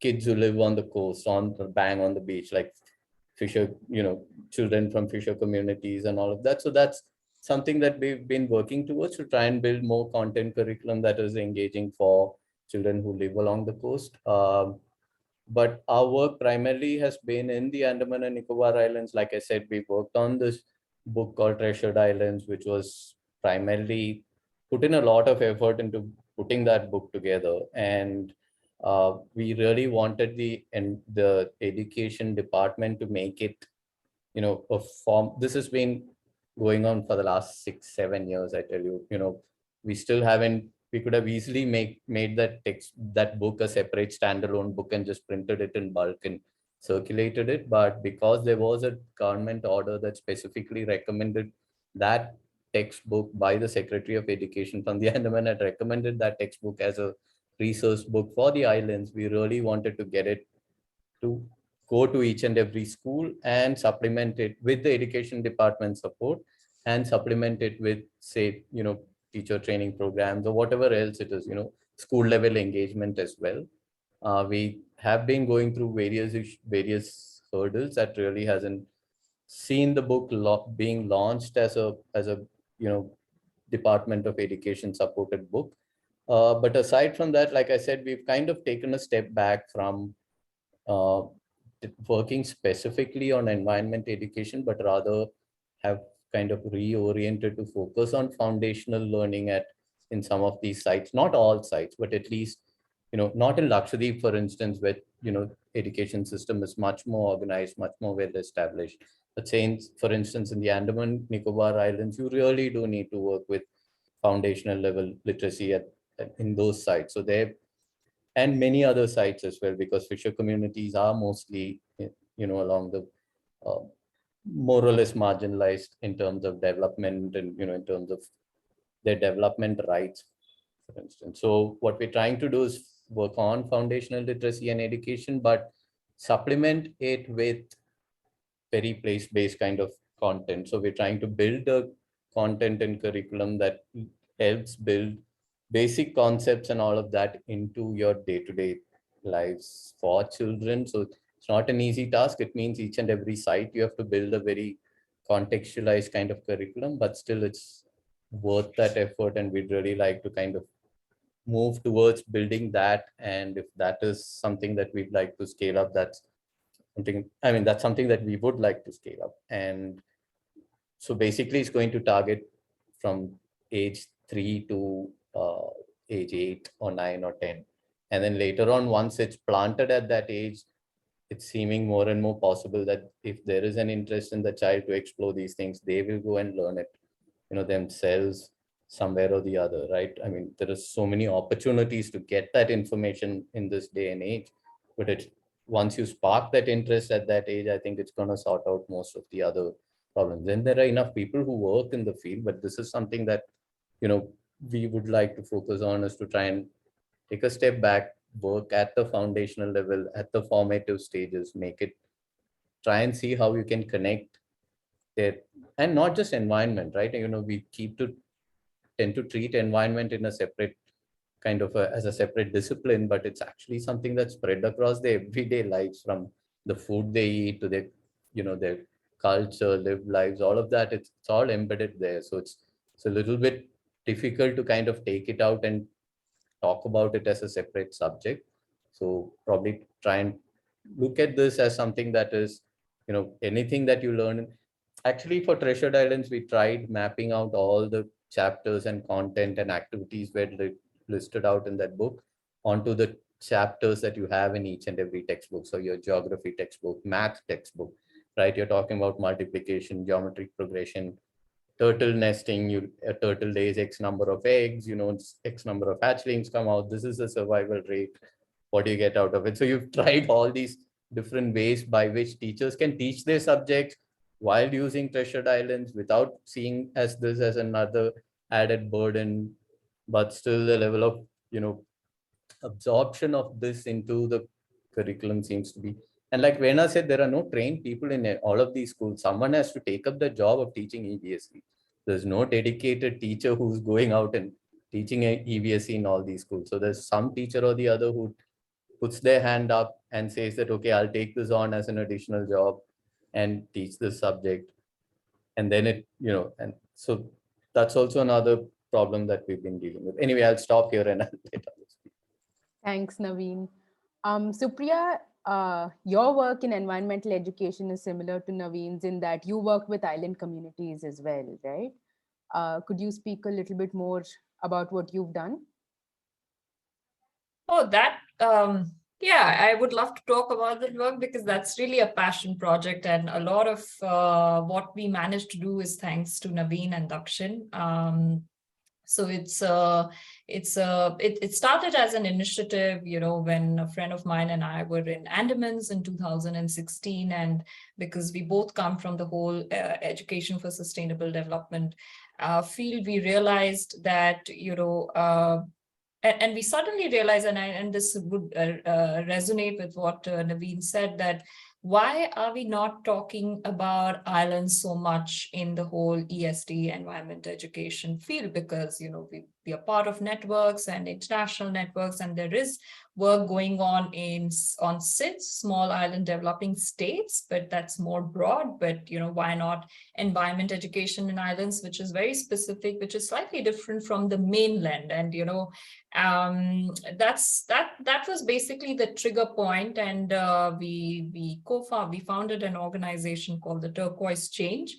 kids who live on the coast, on the on the beach, like fisher, children from fisher communities and all of that. So that's something that we've been working towards, to try and build more content curriculum that is engaging for children who live along the coast. But our work primarily has been in the Andaman and Nicobar Islands. Like I said, we worked on this book called Treasured Islands, which was primarily put in a lot of effort into putting that book together. And we really wanted the education department to make it, a form. This has been going on for the last 6-7 years, I tell you. We still haven't. We could have easily made that book a separate standalone book and just printed it in bulk and circulated it. But because there was a government order that specifically recommended that textbook by the Secretary of Education from the Andaman, had recommended that textbook as a resource book for the islands, we really wanted to get it to go to each and every school and supplement it with the education department support, and supplement it with, say, teacher training programs or whatever else it is, school level engagement as well. We have been going through various hurdles that really hasn't seen the book being launched as a Department of Education supported book. But aside from that, like I said, we've kind of taken a step back from working specifically on environment education, but rather have kind of reoriented to focus on foundational learning in some of these sites, not all sites, but at least, not in Lakshadweep, for instance, where, education system is much more organized, much more well established. But saying, for instance, in the Andaman Nicobar Islands, you really do need to work with foundational level literacy in those sites. So and many other sites as well, because fisher communities are mostly, along the more or less marginalized in terms of development and, in terms of their development rights, for instance. So what we're trying to do is work on foundational literacy and education, but supplement it with very place-based kind of content. So we're trying to build a content and curriculum that helps build basic concepts and all of that into your day-to-day lives for children. So it's not an easy task. It means each and every site you have to build a very contextualized kind of curriculum, but still it's worth that effort. And we'd really like to kind of move towards building that. And if that is something that we'd like to scale up, that's something that we would like to scale up. And so basically it's going to target from age 3 to age 8 or 9 or 10. And then later on, once it's planted at that age, it's seeming more and more possible that if there is an interest in the child to explore these things, they will go and learn it, themselves somewhere or the other, right? I mean, there are so many opportunities to get that information in this day and age, but once you spark that interest at that age, I think it's going to sort out most of the other problems. Then there are enough people who work in the field, but this is something that, we would like to focus on, is to try and take a step back, work at the foundational level, at the formative stages, try and see how you can connect it, and not just environment, right? We tend to treat environment in a separate as a separate discipline, but it's actually something that's spread across their everyday lives, from the food they eat to their culture, lived lives, all of that. It's all embedded there. So it's a little bit difficult to kind of take it out and talk about it as a separate subject. So probably try and look at this as something that is, anything that you learn. Actually, for Treasured Islands, we tried mapping out all the chapters and content and activities were listed out in that book onto the chapters that you have in each and every textbook. So your geography textbook, math textbook, right? You're talking about multiplication, geometric progression, turtle nesting. A turtle lays X number of eggs, X number of hatchlings come out. This is the survival rate. What do you get out of it? So you've tried all these different ways by which teachers can teach their subjects while using Treasured Islands, without seeing this as another added burden, but still the level of, absorption of this into the curriculum seems to be. And like Veena said, there are no trained people in all of these schools. Someone has to take up the job of teaching EVSE. There's no dedicated teacher who's going out and teaching EVSE in all these schools. So there's some teacher or the other who puts their hand up and says that, okay, I'll take this on as an additional job and teach this subject. And then and so that's also another problem that we've been dealing with. Anyway, I'll stop here and I'll let others speak. Thanks, Naveen. Supriya, your work in environmental education is similar to Naveen's in that you work with island communities as well, right? Could you speak a little bit more about what you've done? Oh, yeah, I would love to talk about that work, because that's really a passion project, and a lot of what we managed to do is thanks to Naveen and Dakshin. So it started as an initiative, when a friend of mine and I were in Andamans in 2016, and because we both come from the whole education for sustainable development field, we realized that, and we suddenly realized, and this would resonate with what Naveen said, that why are we not talking about islands so much in the whole ESD environment education field? Because, we are part of networks and international networks, and there is work going on on SIDS, small island developing states, but that's more broad. But, why not environment education in islands, which is very specific, which is slightly different from the mainland? And, that was basically the trigger point. And we founded an organization called the Turquoise Change.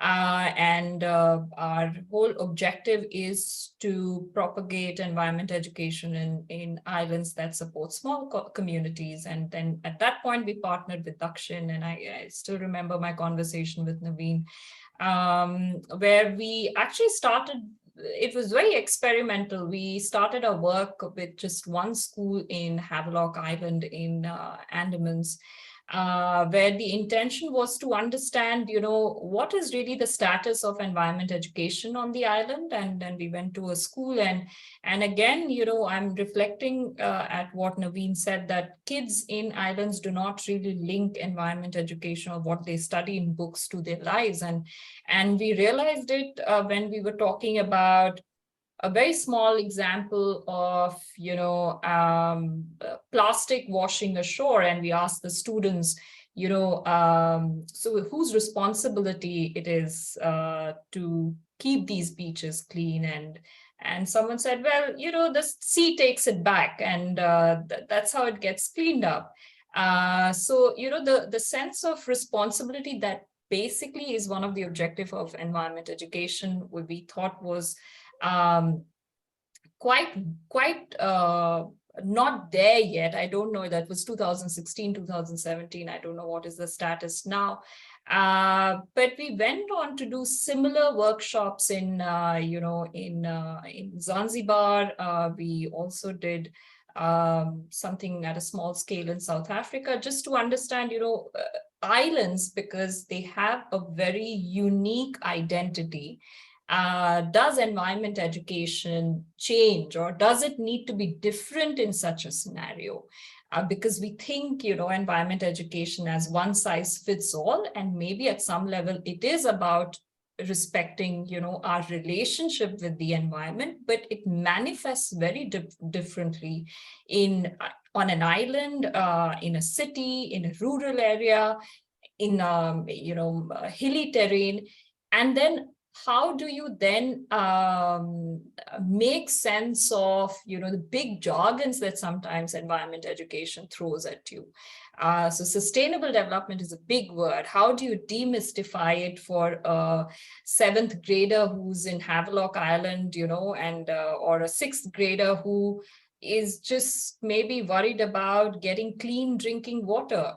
And our whole objective is to propagate environment education in islands that support small communities. And then at that point, we partnered with Dakshin, and I still remember my conversation with Naveen, where we actually started. It was very experimental. We started our work with just one school in Havelock Island in Andamans, where the intention was to understand, what is really the status of environment education on the island. And then we went to a school, and again, I'm reflecting at what Naveen said, that kids in islands do not really link environment education or what they study in books to their lives. And we realized it when we were talking about a very small example of, plastic washing ashore. And we asked the students, so whose responsibility it is to keep these beaches clean? And someone said, well, the sea takes it back, and that's how it gets cleaned up. So, the sense of responsibility that basically is one of the objectives of environment education, what we thought was quite not there yet. I don't know, that was 2016, 2017. I don't know what is the status now. But we went on to do similar workshops in Zanzibar. We also did something at a small scale in South Africa, just to understand, islands, because they have a very unique identity. Does environment education change, or does it need to be different in such a scenario? Because we think, environment education as one size fits all, and maybe at some level it is about respecting, our relationship with the environment, but it manifests very differently on an island, in a city, in a rural area, in a hilly terrain. And then how do you then make sense of, the big jargons that sometimes environment education throws at you? So sustainable development is a big word. How do you demystify it for a 7th grader who's in Havelock Island, and or a 6th grader who is just maybe worried about getting clean drinking water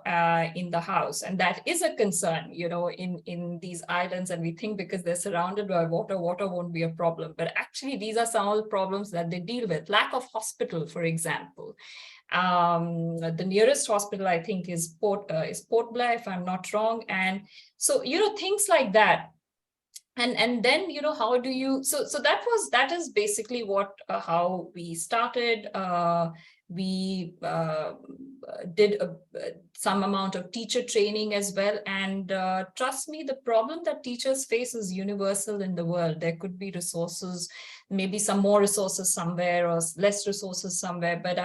in the house? And that is a concern, in these islands. And we think because they're surrounded by water won't be a problem. But actually, these are some of the problems that they deal with. Lack of hospital, for example. The nearest hospital, I think, is Port Blair, if I'm not wrong. And so, things like that. And then, how do you, so that is basically what, how we started. We did some amount of teacher training as well. And trust me, the problem that teachers face is universal in the world. There could be resources, maybe some more resources somewhere or less resources somewhere, but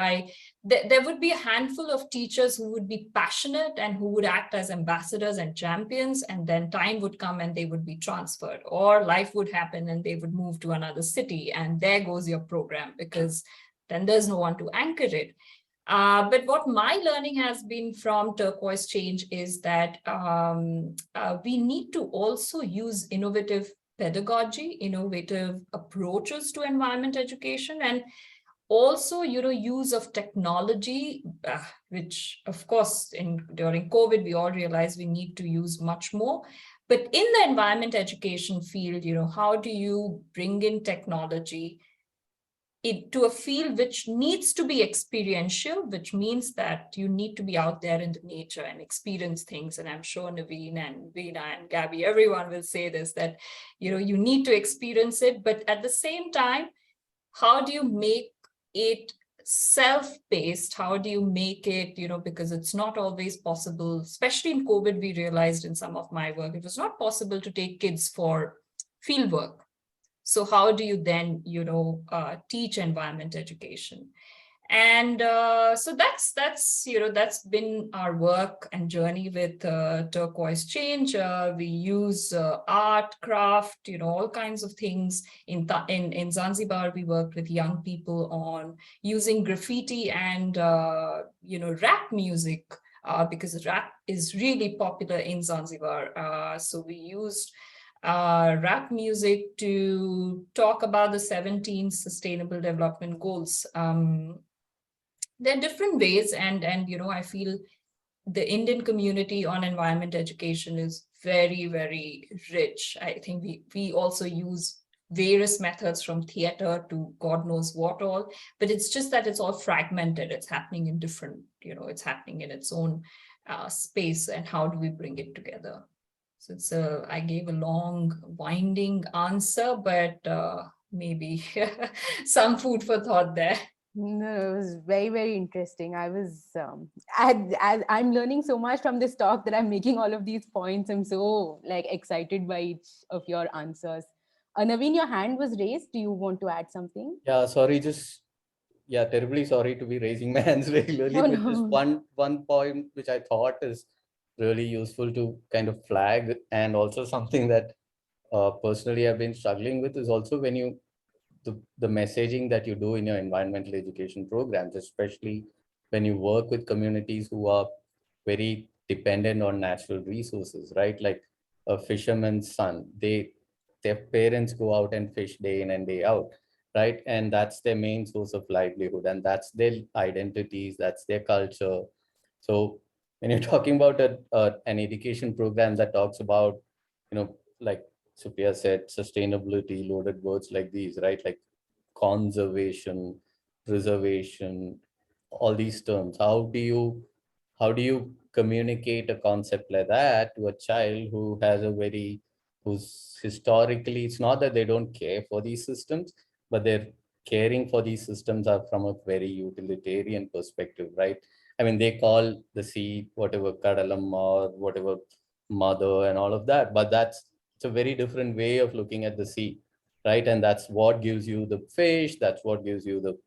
there would be a handful of teachers who would be passionate and who would act as ambassadors and champions, and then time would come and they would be transferred, or life would happen and they would move to another city, and there goes your program, because then there's no one to anchor it. But what my learning has been from Turquoise Change is that we need to also use innovative pedagogy, innovative approaches to environment education, and also, use of technology, which of course, during COVID, we all realized we need to use much more. But in the environment education field, how do you bring in technology to a field which needs to be experiential, which means that you need to be out there in the nature and experience things. And I'm sure Naveen and Veena and Gabby, everyone will say this, that, you need to experience it. But at the same time, how do you make it self-paced? How do you make it, because it's not always possible, especially in COVID, we realized in some of my work, it was not possible to take kids for field work. So how do you then, teach environment education? And so that's been our work and journey with Turquoise Change. We use art, craft, all kinds of things. In Zanzibar, we worked with young people on using graffiti and rap music, because rap is really popular in Zanzibar. So we used rap music to talk about the 17 Sustainable Development Goals. There are different ways, and I feel the Indian community on environment education is very, very rich. I think we also use various methods, from theater to God knows what all, but it's just that it's all fragmented. It's happening in different, it's happening in its own space, and how do we bring it together? So I gave a long, winding answer, but maybe some food for thought there. No, it was very, very interesting. I was, I'm learning so much from this talk that I'm making all of these points. I'm so excited by each of your answers. Naveen, your hand was raised. Do you want to add something? Yeah, sorry, terribly sorry to be raising my hands regularly. Oh, but no. just one point which I thought is really useful to kind of flag, and also something that personally I've been struggling with, is also when you the messaging that you do in your environmental education programs, especially when you work with communities who are very dependent on natural resources, right? Like a fisherman's son, their parents go out and fish day in and day out. right? And that's their main source of livelihood, and that's their identities, that's their culture. So when you're talking about an education program that talks about, like Supriya said, sustainability, loaded words like these, right? Like conservation, preservation, all these terms. How do you communicate a concept like that to a child who's historically, it's not that they don't care for these systems, but they're caring for these systems are from a very utilitarian perspective, right? I mean, they call the sea whatever Kadalam or whatever mother and all of that, but it's a very different way of looking at the sea, right? And that's what gives you the fish, that's what gives you the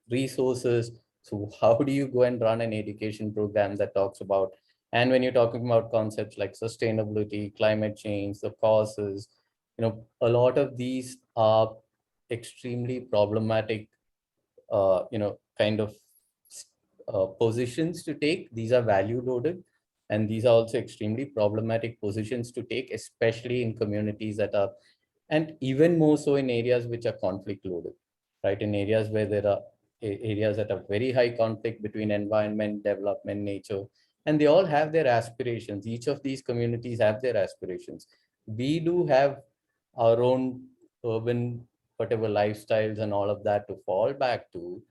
resources. So how do you go and run an education program that talks about, and when you're talking about concepts like sustainability, climate change, the causes, a lot of these are extremely problematic, kind of positions to take. These are value loaded, and these are also extremely problematic positions to take, especially in communities that are, and even more so in areas which are conflict loaded, right? In areas where there are areas that are very high conflict between environment, development, nature, and they all have their aspirations. Each of these communities have their aspirations. We do have our own urban, whatever lifestyles and all of that to fall back to.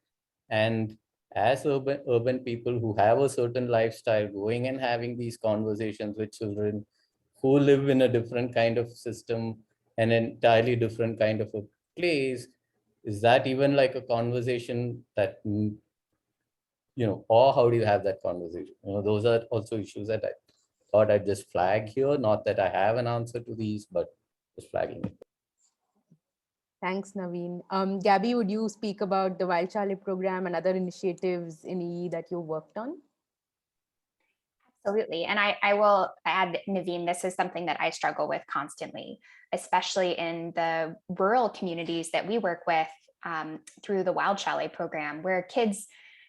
And as urban people who have a certain lifestyle, going and having these conversations with children who live in a different kind of system, an entirely different kind of a place, is that even like a conversation that, or how do you have that conversation? Those are also issues that I thought I'd just flag here. Not that I have an answer to these, but just flagging it. Thanks, Naveen. Gabby, would you speak about the Wild Charlie program and other initiatives in EE that you worked on? Absolutely. And I will add, Naveen, this is something that I struggle with constantly, especially in the rural communities that we work with through the Wild Chalet program, where kids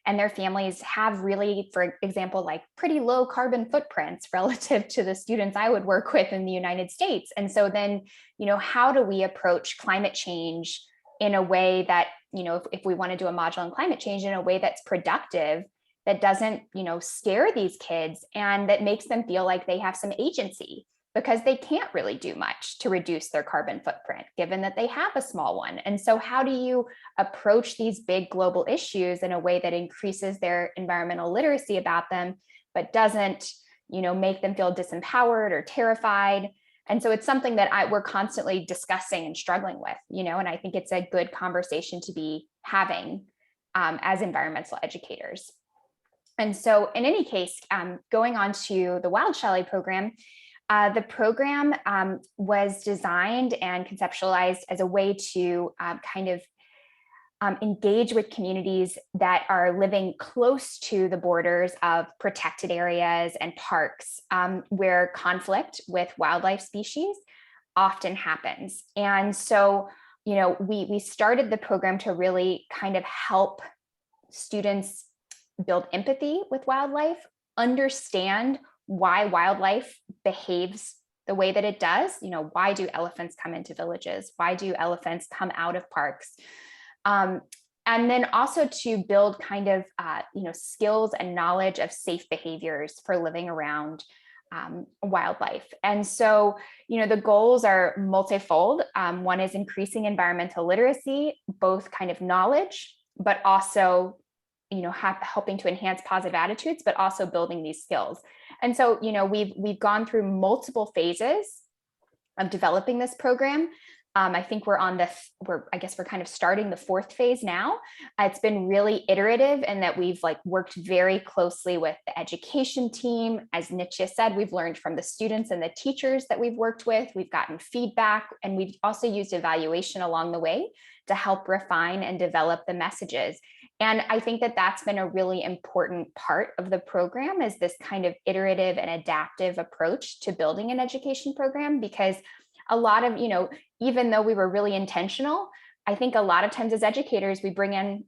and their families have really, for example, like pretty low carbon footprints relative to the students I would work with in the United States. And so then, how do we approach climate change in a way that, if we want to do a module on climate change in a way that's productive, that doesn't, scare these kids, and that makes them feel like they have some agency, because they can't really do much to reduce their carbon footprint, given that they have a small one. And so how do you approach these big global issues in a way that increases their environmental literacy about them, but doesn't, make them feel disempowered or terrified? And so it's something that we're constantly discussing and struggling with, and I think it's a good conversation to be having as environmental educators. And so in any case, going on to the Wild Chalet program, the program was designed and conceptualized as a way to engage with communities that are living close to the borders of protected areas and parks, where conflict with wildlife species often happens. And so, we started the program to really kind of help students build empathy with wildlife, understand why wildlife behaves the way that it does. Why do elephants come into villages? Why do elephants come out of parks? And then also to build kind of, skills and knowledge of safe behaviors for living around wildlife. And so, the goals are multifold. One is increasing environmental literacy, both kind of knowledge, but also helping to enhance positive attitudes, but also building these skills. And so, we've gone through multiple phases of developing this program. I think we're kind of starting the fourth phase now. It's been really iterative in that we've worked very closely with the education team. As Nitya said, we've learned from the students and the teachers that we've worked with. We've gotten feedback, and we've also used evaluation along the way to help refine and develop the messages. And I think that that's been a really important part of the program, is this kind of iterative and adaptive approach to building an education program, because a lot of, even though we were really intentional, I think a lot of times as educators, we bring in,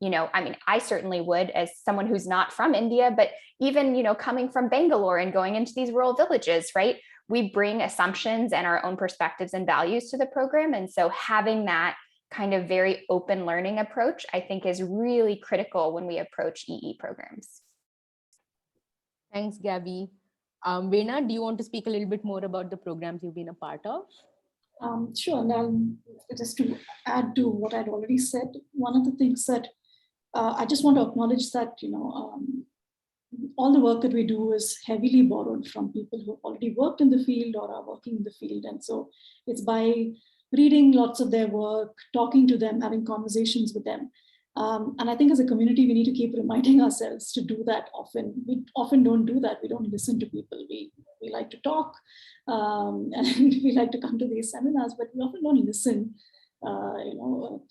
I certainly would, as someone who's not from India, but even, coming from Bangalore and going into these rural villages, right? We bring assumptions and our own perspectives and values to the program. And so having that kind of very open learning approach, I think is really critical when we approach EE programs. Thanks, Gabby. Veena, do you want to speak a little bit more about the programs you've been a part of? Sure. Now, just to add to what I'd already said, one of the things that I just want to acknowledge that, all the work that we do is heavily borrowed from people who already worked in the field or are working in the field. And so it's by reading lots of their work, talking to them, having conversations with them. And I think as a community, we need to keep reminding ourselves to do that often. We often don't do that. We don't listen to people. We like to talk and we like to come to these seminars, but we often don't listen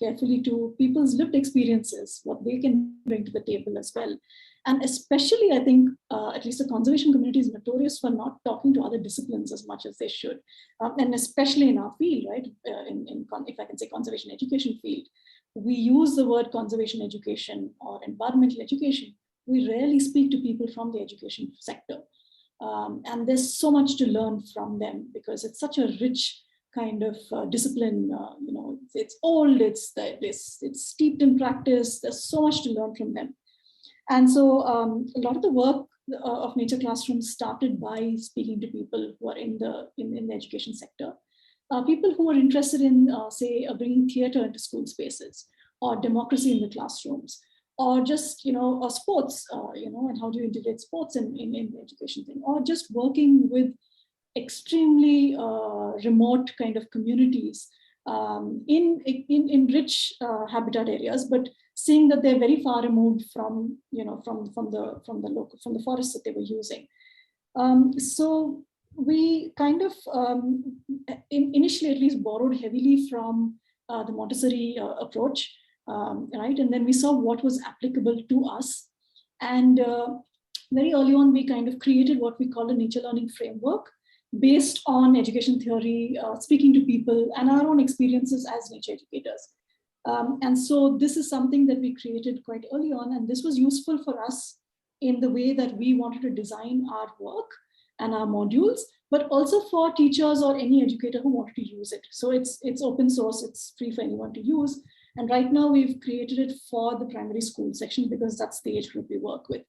carefully to people's lived experiences, what they can bring to the table as well. And especially, I think, at least the conservation community is notorious for not talking to other disciplines as much as they should. And especially in our field, right, if I can say conservation education field, we use the word conservation education or environmental education. We rarely speak to people from the education sector. And there's so much to learn from them because it's such a rich kind of discipline. It's old, it's steeped in practice. There's so much to learn from them. And so a lot of the work of Nature Classrooms started by speaking to people who are in the education sector. People who are interested in, say, bringing theater into school spaces or democracy in the classrooms, or just, or sports, and how do you integrate sports in the education thing, or just working with extremely remote kind of communities in rich habitat areas, but seeing that they're very far removed from, from the forests that they were using. So we kind of initially at least borrowed heavily from the Montessori approach, right? And then we saw what was applicable to us. And very early on, we kind of created what we call a nature learning framework based on education theory, speaking to people and our own experiences as nature educators. And so this is something that we created quite early on, and this was useful for us in the way that we wanted to design our work and our modules, but also for teachers or any educator who wanted to use it. So it's open source, it's free for anyone to use. And right now we've created it for the primary school section because that's the age group we work with.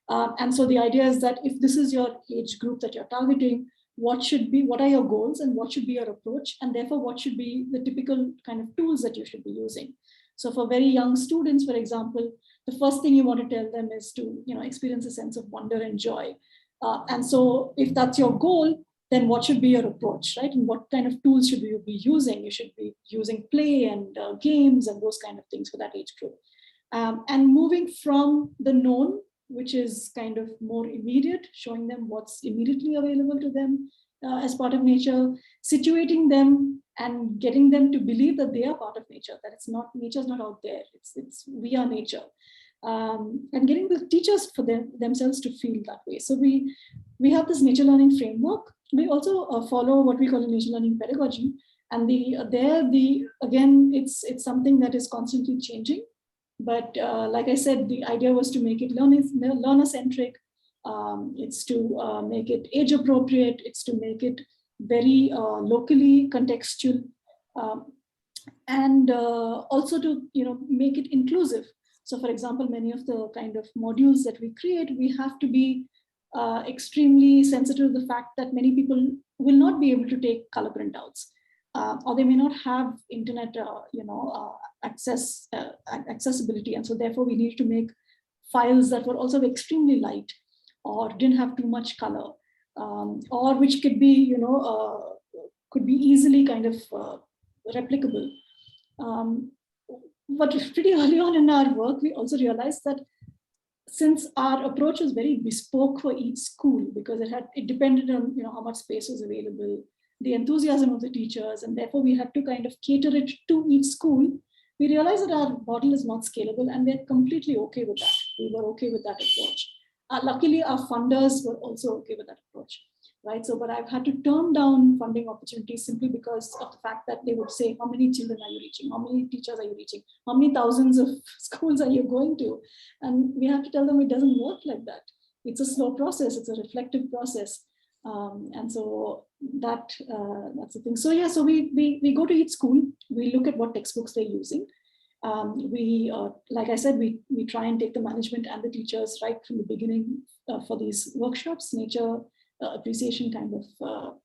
And so the idea is that if this is your age group that you're targeting, what are your goals and what should be your approach? And therefore, what should be the typical kind of tools that you should be using? So for very young students, for example, the first thing you want to tell them is to experience a sense of wonder and joy. And so if that's your goal, then what should be your approach, right? And what kind of tools should you be using? You should be using play and games and those kind of things for that age group. And moving from the known, which is kind of more immediate, showing them what's immediately available to them as part of nature, situating them and getting them to believe that they are part of nature, that nature's not out there, we are nature. And getting the teachers for themselves to feel that way. So we have this nature learning framework. We also follow what we call a nature learning pedagogy. And again, it's something that is constantly changing. But like I said, the idea was to make it learner-centric. It's to make it age-appropriate. It's to make it very locally contextual, and also to make it inclusive. So, for example, many of the kind of modules that we create, we have to be extremely sensitive to the fact that many people will not be able to take color printouts. Or they may not have internet, accessibility, and so therefore we need to make files that were also extremely light, or didn't have too much color, or which could be, could be easily kind of replicable. But pretty early on in our work, we also realized that since our approach was very bespoke for each school, because it depended on how much space was available, the enthusiasm of the teachers, and therefore we had to kind of cater it to each school. We realized that our model is not scalable, and we're completely okay with that. We were okay with that approach. Luckily, our funders were also okay with that approach, right? So, but I've had to turn down funding opportunities simply because of the fact that they would say, how many children are you reaching? How many teachers are you reaching? How many thousands of schools are you going to? And we have to tell them it doesn't work like that. It's a slow process. It's a reflective process. And so that's the thing. So yeah, so we go to each school, we look at what textbooks they're using. Like I said, we try and take the management and the teachers right from the beginning for these workshops, nature appreciation kind of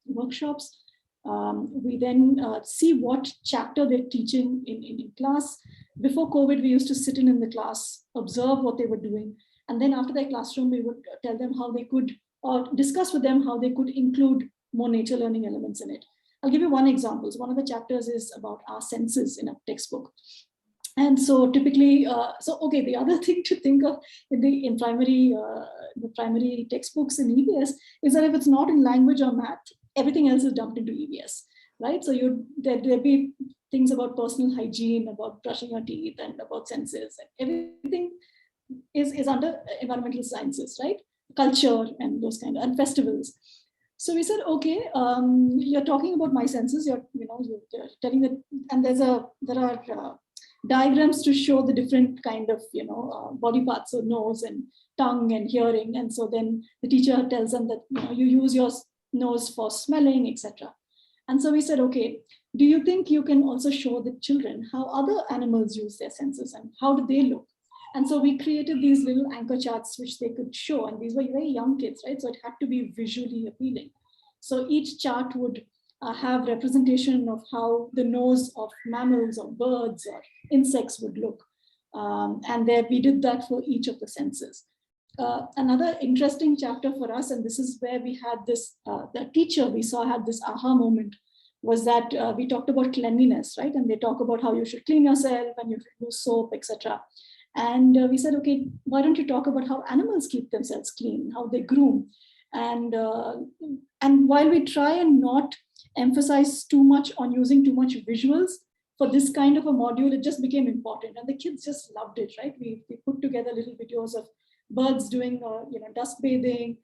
workshops. We then see what chapter they're teaching in class. Before COVID, we used to sit in the class, observe what they were doing. And then after their classroom, we would tell them how they could, or discuss with them how they could include more nature learning elements in it. I'll give you one example. So one of the chapters is about our senses in a textbook. And so typically, okay, the other thing to think of in primary textbooks in EVS is that if it's not in language or math, everything else is dumped into EVS, right? So there'd be things about personal hygiene, about brushing your teeth, and about senses, and everything is under environmental sciences, right? Culture and those kind of, and festivals. So we said, okay, you're talking about my senses. You're telling that, and there are diagrams to show the different kind of body parts, so nose and tongue and hearing. And so then the teacher tells them that you use your nose for smelling, etc. And so we said, okay, do you think you can also show the children how other animals use their senses and how do they look? And so we created these little anchor charts which they could show, and these were very young kids, right? So it had to be visually appealing. So each chart would have representation of how the nose of mammals or birds or insects would look. And there we did that for each of the senses. Another interesting chapter for us, and this is where we had this, the teacher we saw had this aha moment, was that we talked about cleanliness, right? And they talk about how you should clean yourself and you should use soap, etc. And we said, okay, why don't you talk about how animals keep themselves clean, how they groom? And while we try and not emphasize too much on using too much visuals for this kind of a module, it just became important, and the kids just loved it, right? We put together little videos of birds doing dust bathing,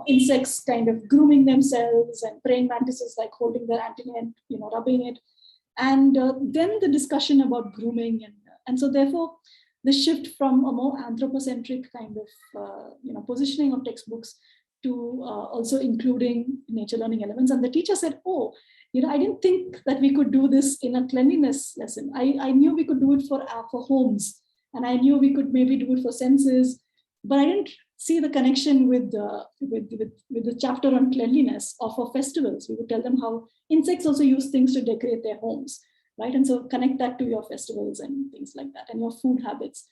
insects kind of grooming themselves, and praying mantises like holding their antennae and rubbing it, and then the discussion about grooming, and so therefore the shift from a more anthropocentric kind of positioning of textbooks to also including nature learning elements. And the teacher said, oh, I didn't think that we could do this in a cleanliness lesson. I knew we could do it for homes, and I knew we could maybe do it for senses, but I didn't see the connection with the chapter on cleanliness or for festivals. We would tell them how insects also use things to decorate their homes, right? And so connect that to your festivals and things like that, and your food habits.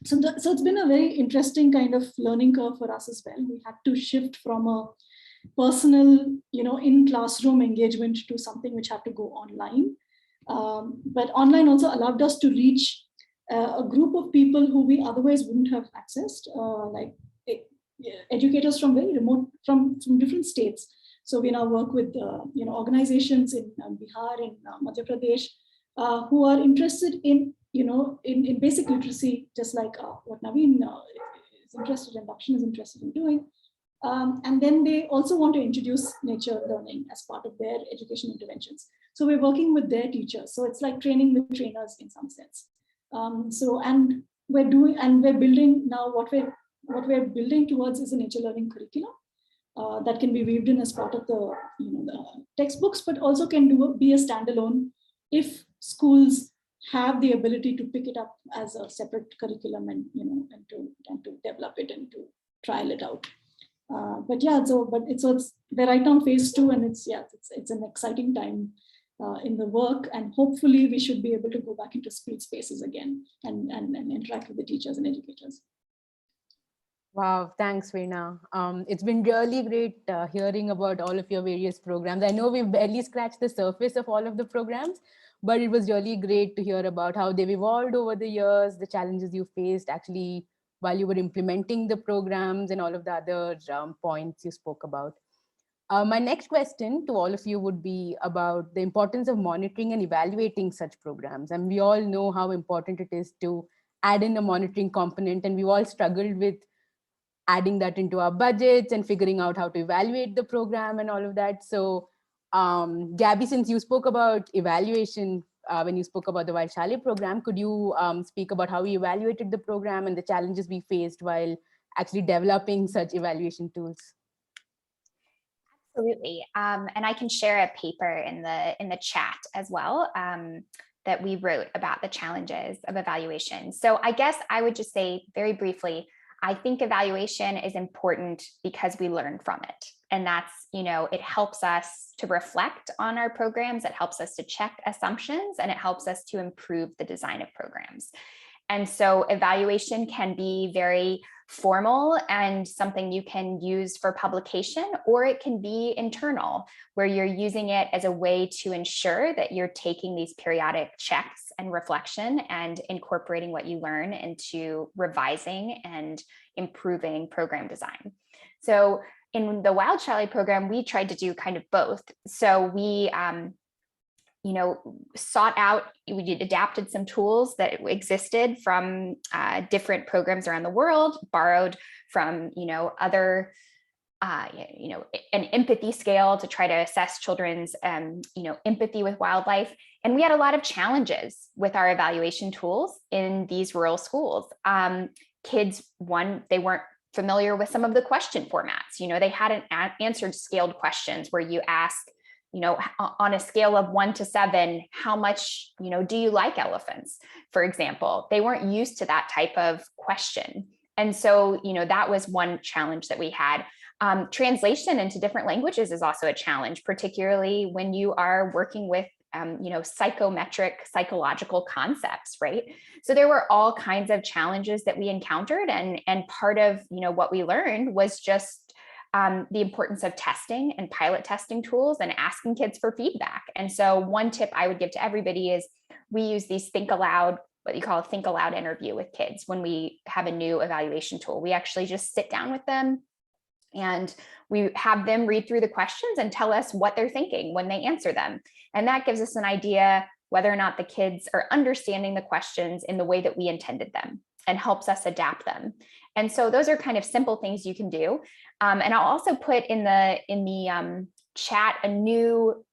So it's been a very interesting kind of learning curve for us as well. We had to shift from a personal, in classroom engagement to something which had to go online. But online also allowed us to reach a group of people who we otherwise wouldn't have accessed, like educators from very remote, from different states. So we now work with organizations in Bihar, in Madhya Pradesh, who are interested in in basic literacy, just like what Naveen is interested in, Dakshin is interested in doing. And then they also want to introduce nature learning as part of their education interventions. So we're working with their teachers. So it's like training the trainers in some sense. And we're building now what we're building towards is a nature learning curriculum that can be weaved in as part of the the textbooks, but also can be a standalone if schools have the ability to pick it up as a separate curriculum and and to develop it and to trial it out. But yeah, we're right now phase 2, and it's an exciting time in the work, and hopefully we should be able to go back into school spaces again and interact with the teachers and educators. Wow, thanks, Veena. It's been really great hearing about all of your various programs. I know we've barely scratched the surface of all of the programs, but it was really great to hear about how they've evolved over the years, the challenges you faced actually while you were implementing the programs, and all of the other points you spoke about. My next question to all of you would be about the importance of monitoring and evaluating such programs. And we all know how important it is to add in a monitoring component, and we've all struggled with adding that into our budgets and figuring out how to evaluate the program and all of that. So Gabby, since you spoke about evaluation when you spoke about the Vaishali program, could you speak about how we evaluated the program and the challenges we faced while actually developing such evaluation tools? Absolutely. And I can share a paper in the chat as well that we wrote about the challenges of evaluation. So I guess I would just say very briefly, I think evaluation is important because we learn from it. And that's, it helps us to reflect on our programs. It helps us to check assumptions, and it helps us to improve the design of programs. And so evaluation can be very formal and something you can use for publication, or it can be internal, where you're using it as a way to ensure that you're taking these periodic checks and reflection and incorporating what you learn into revising and improving program design. So in the Wild Chalet program, we tried to do kind of both. So we we adapted some tools that existed from different programs around the world, borrowed from, other, an empathy scale to try to assess children's, empathy with wildlife. And we had a lot of challenges with our evaluation tools in these rural schools. Kids, they weren't familiar with some of the question formats. They hadn't answered scaled questions where you ask, on a scale of 1 to 7, how much, do you like elephants, for example? They weren't used to that type of question. And so, that was one challenge that we had. Translation into different languages is also a challenge, particularly when you are working with, psychological concepts, right? So there were all kinds of challenges that we encountered. And part of, what we learned was just the importance of testing and pilot testing tools and asking kids for feedback. And so one tip I would give to everybody is we use these think aloud, what you call a think aloud interview with kids. When we have a new evaluation tool, we actually just sit down with them and we have them read through the questions and tell us what they're thinking when they answer them. And that gives us an idea whether or not the kids are understanding the questions in the way that we intended them, and helps us adapt them. And so those are kind of simple things you can do. And I'll also put in the chat a new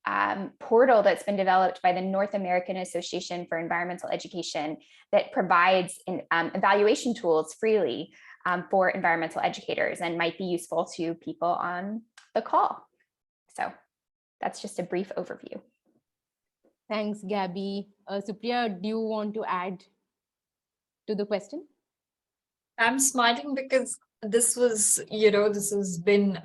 portal that's been developed by the North American Association for Environmental Education that provides evaluation tools freely for environmental educators, and might be useful to people on the call. So that's just a brief overview. Thanks, Gabby. Supriya, do you want to add to the question? I'm smiling because this was, this has been,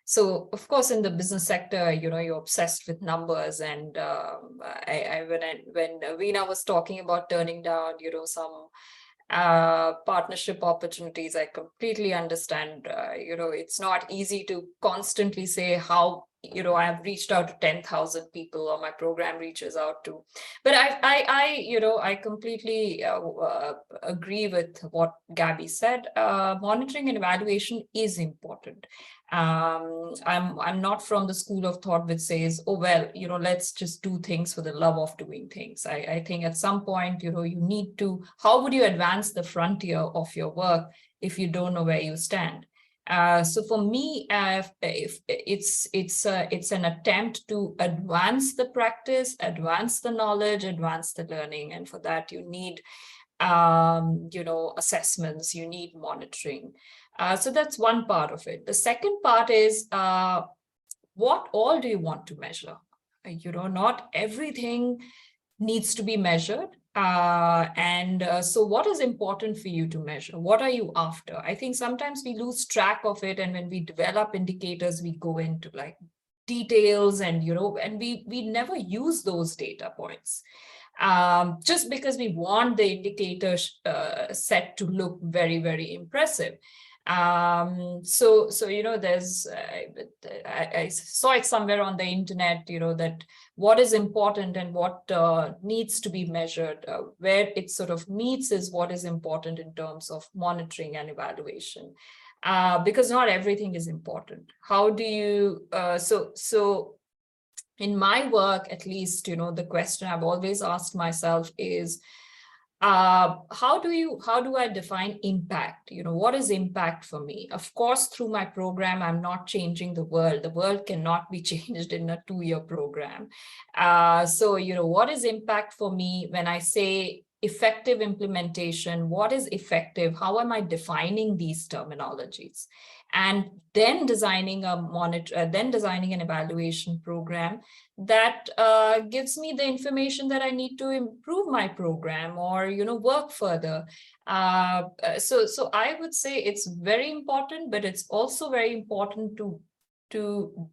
so of course in the business sector, you're obsessed with numbers. And when Veena was talking about turning down, some partnership opportunities, I completely understand. It's not easy to constantly say how, I've reached out to 10,000 people, or my program reaches out to, but I completely agree with what Gabby said. Monitoring and evaluation is important. I'm not from the school of thought which says, oh, well, let's just do things for the love of doing things. I think at some point, you need to, how would you advance the frontier of your work if you don't know where you stand? So for me, if it's an attempt to advance the practice, advance the knowledge, advance the learning. And for that, you need, assessments, you need monitoring. So that's one part of it. The second part is what all do you want to measure? Not everything needs to be measured. So what is important for you to measure? What are you after? I think sometimes we lose track of it. And when we develop indicators, we go into like details and, and we never use those data points. Just because we want the indicator set to look very, very impressive. So there's I saw it somewhere on the internet, that what is important and what needs to be measured, where it sort of meets is what is important in terms of monitoring and evaluation, because not everything is important. How do you so in my work, at least, the question I've always asked myself is, how do I define impact? What is impact for me? Of course, through my program, I'm not changing the world. The world cannot be changed in a 2-year program. So, what is impact for me when I say, effective implementation, what is effective, how am I defining these terminologies, and then designing an evaluation program that gives me the information that I need to improve my program or work further. So I would say it's very important, but it's also very important to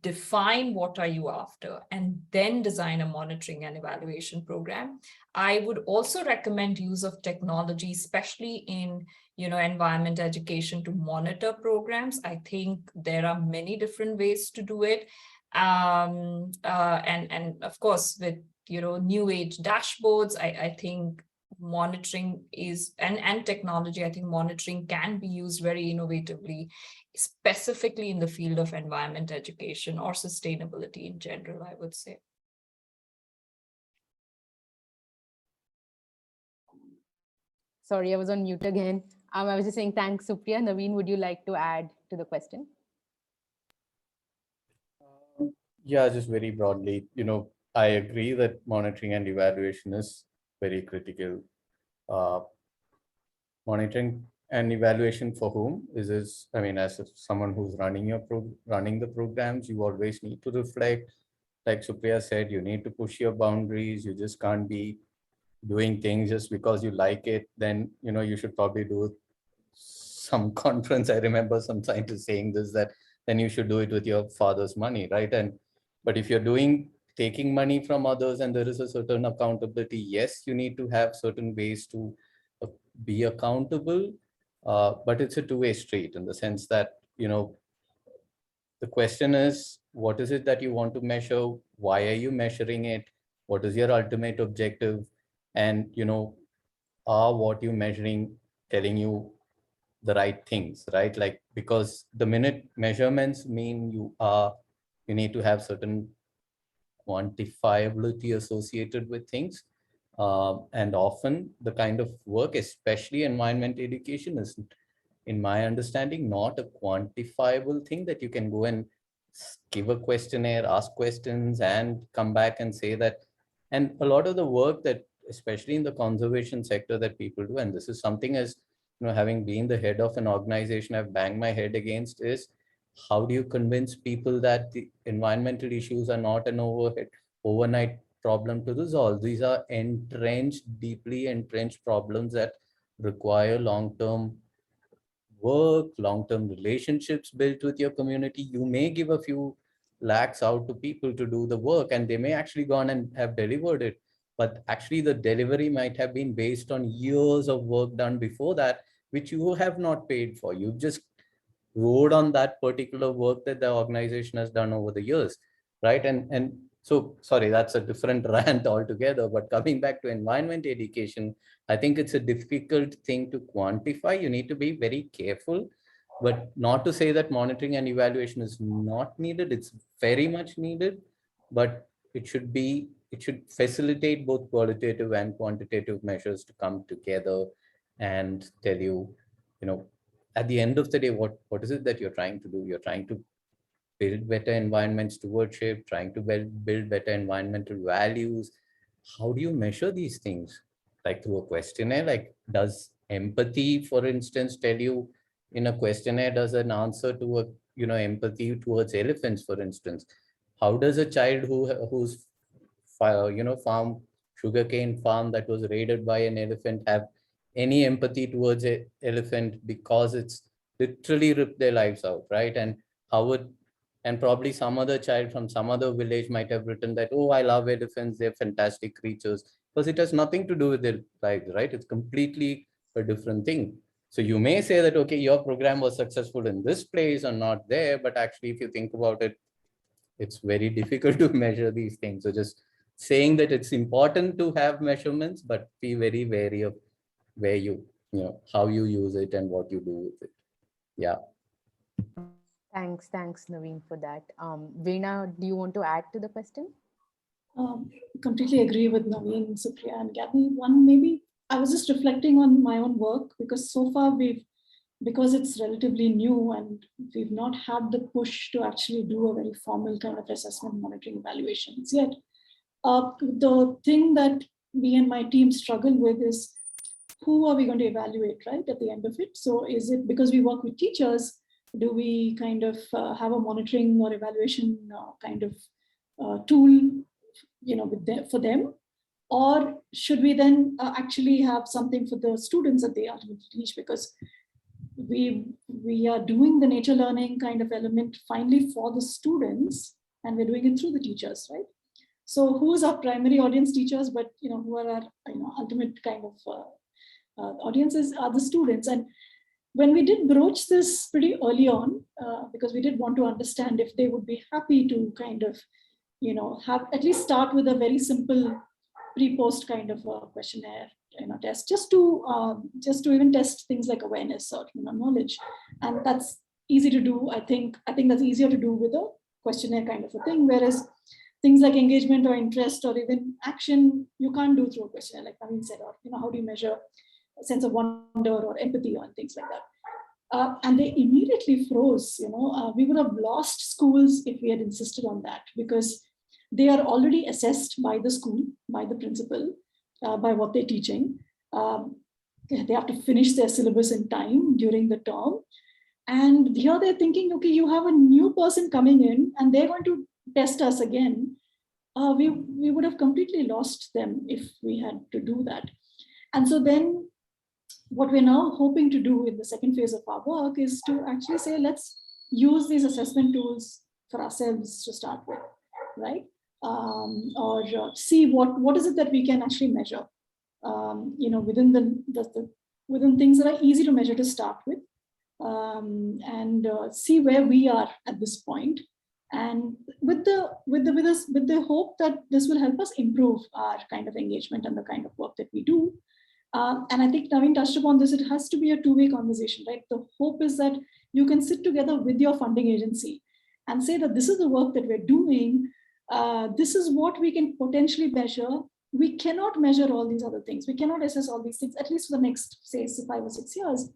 define what are you after and then design a monitoring and evaluation program. I would also recommend use of technology, especially in environment education, to monitor programs. I think there are many different ways to do it. And of course, with new age dashboards, I think monitoring is and technology, I think monitoring can be used very innovatively, specifically in the field of environment education or sustainability in general, I would say. Sorry, I was on mute again. I was just saying thanks, Supriya. Naveen, would you like to add to the question? Yeah, just very broadly, I agree that monitoring and evaluation is very critical. Monitoring and evaluation for whom is this? I mean, as someone who's running the programs, you always need to reflect. Like Supriya said, you need to push your boundaries. You just can't be doing things just because you like it. Then you should probably do some conference. I remember some scientists saying this, that then you should do it with your father's money, right? But if you're taking money from others and there is a certain accountability, yes, you need to have certain ways to be accountable, but it's a two-way street in the sense that the question is, what is it that you want to measure? Why are you measuring it? What is your ultimate objective? And are what you're measuring telling you the right things, right? Like, because the minute measurements mean you need to have certain quantifiability associated with things. And often the kind of work, especially environment education, is, in my understanding, not a quantifiable thing that you can go and give a questionnaire, ask questions, and come back and say that. And a lot of the work that, especially in the conservation sector, that people do, and this is something, as having been the head of an organization, I've banged my head against, is how do you convince people that the environmental issues are not an overnight problem to resolve? These are deeply entrenched problems that require long-term work, long-term relationships built with your community. You may give a few lakhs out to people to do the work, and they may actually go on and have delivered it. But actually the delivery might have been based on years of work done before that, which you have not paid for. You've just rode on that particular work that the organization has done over the years, right? And so, sorry, that's a different rant altogether. But coming back to environment education, I think it's a difficult thing to quantify. You need to be very careful, but not to say that monitoring and evaluation is not needed. It's very much needed, but it should facilitate both qualitative and quantitative measures to come together and tell you, at the end of the day, what is it that you're trying to do? You're trying to build better environment stewardship, trying to build better environmental values. How do you measure these things? Like through a questionnaire? Like, does empathy, for instance, tell you in a questionnaire, does an answer to empathy towards elephants, for instance? How does a child who's farm, sugarcane farm that was raided by an elephant have any empathy towards an elephant, because it's literally ripped their lives out, right? And probably some other child from some other village might have written that, oh, I love elephants, they're fantastic creatures, because it has nothing to do with their lives, right? It's completely a different thing. So you may say that, okay, your program was successful in this place or not there, but actually, if you think about it, it's very difficult to measure these things. So just saying that it's important to have measurements, but be very wary of where how you use it and what you do with it. Yeah. Thanks, Naveen, for that. Veena, do you want to add to the question? Completely agree with Naveen, Supriya, and Gabby. Maybe I was just reflecting on my own work, because so far because it's relatively new and we've not had the push to actually do a very formal kind of assessment, monitoring, evaluations yet. The thing that me and my team struggle with is who are we going to evaluate, right, at the end of it? So is it because we work with teachers, do we kind of have a monitoring or evaluation kind of tool, for them? Or should we then actually have something for the students that they ultimately teach? Because we are doing the nature learning kind of element finally for the students, and we're doing it through the teachers, right? So who is our primary audience? Teachers, but who are our ultimate kind of audiences are the students. And when we did broach this pretty early on, because we did want to understand if they would be happy to kind of have at least start with a very simple pre-post kind of a questionnaire test, just to even test things like awareness or knowledge. And that's easy to do. I think that's easier to do with a questionnaire kind of a thing, whereas things like engagement or interest or even action you can't do through a questionnaire, like Naveen said, or how do you measure a sense of wonder or empathy or things like that. And they immediately froze. We would have lost schools if we had insisted on that, because they are already assessed by the school, by the principal, by what they're teaching. They have to finish their syllabus in time during the term. And here they're thinking, okay, you have a new person coming in and they're going to test us again. We would have completely lost them if we had to do that. And so then what we're now hoping to do in the second phase of our work is to actually say, let's use these assessment tools for ourselves to start with, right? Or see what is it that we can actually measure, within within things that are easy to measure to start with, and see where we are at this point, and with the hope that this will help us improve our kind of engagement and the kind of work that we do. And I think Naveen touched upon this. It has to be a two-way conversation, right? The hope is that you can sit together with your funding agency and say that this is the work that we're doing. This is what we can potentially measure. We cannot measure all these other things. We cannot assess all these things, at least for the next, say, 5 or 6 years,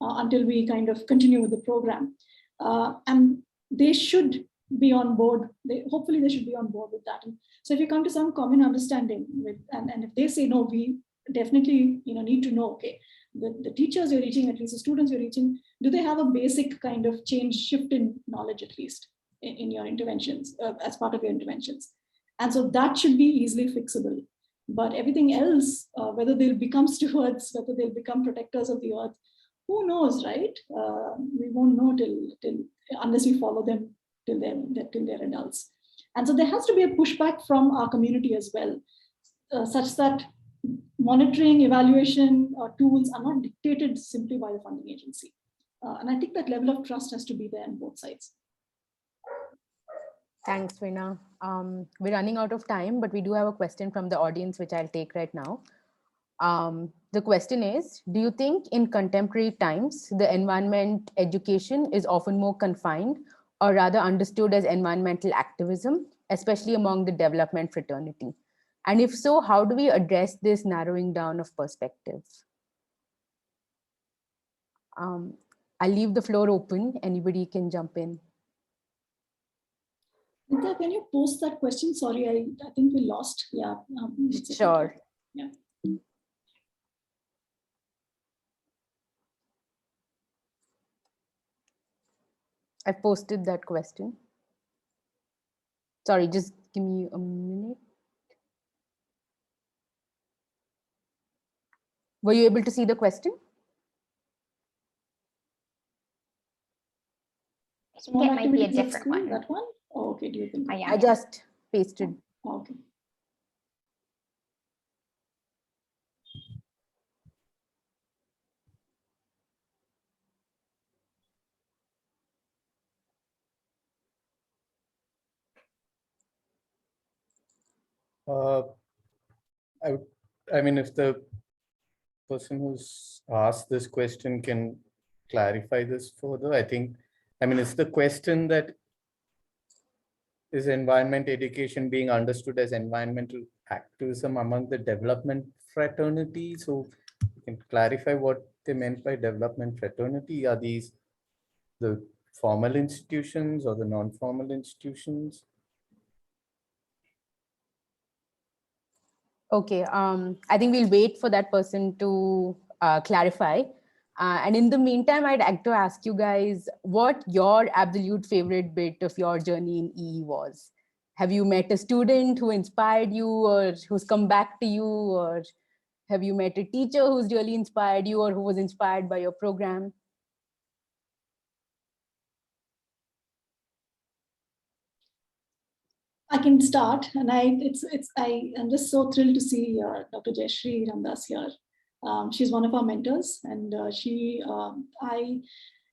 until we kind of continue with the program. And they should be on board. Hopefully they should be on board with that. And so if you come to some common understanding with, and if they say, no, we definitely need to know, okay, the teachers you're reaching, at least the students you're reaching, do they have a basic kind of change, shift in knowledge at least in your interventions, as part of your interventions? And so that should be easily fixable. But everything else, whether they'll become stewards, whether they'll become protectors of the earth, who knows, right? We won't know till unless we follow them till they're adults. And so there has to be a pushback from our community as well, such that monitoring, evaluation tools are not dictated simply by the funding agency. And I think that level of trust has to be there on both sides. Thanks, Veena. We're running out of time, but we do have a question from the audience, which I'll take right now. The question is, do you think in contemporary times, the environment education is often more confined or rather understood as environmental activism, especially among the development fraternity? And if so, how do we address this narrowing down of perspectives? I'll leave the floor open. Anybody can jump in. Nita, can you post that question? Sorry, I think we lost. Yeah. Sure. Yeah. I posted that question. Sorry, just give me a minute. Were you able to see the question? I think it might be a Activities at different school, one. that one? Oh, okay, do you think? Yeah. I just pasted. Oh, okay. I mean, if the person who's asked this question can clarify this further, I mean, it's the question that is environment education being understood as environmental activism among the development fraternity? So you can clarify what they meant by development fraternity. Are these the formal institutions or the non-formal institutions? Okay, I think we'll wait for that person to clarify. And in the meantime, I'd like to ask you guys what your absolute favorite bit of your journey in EE was. Have you met a student who inspired you or who's come back to you, or have you met a teacher who's really inspired you or who was inspired by your program? I can start, and I'm just so thrilled to see Dr. Jayashree Ramdas here. She's one of our mentors, and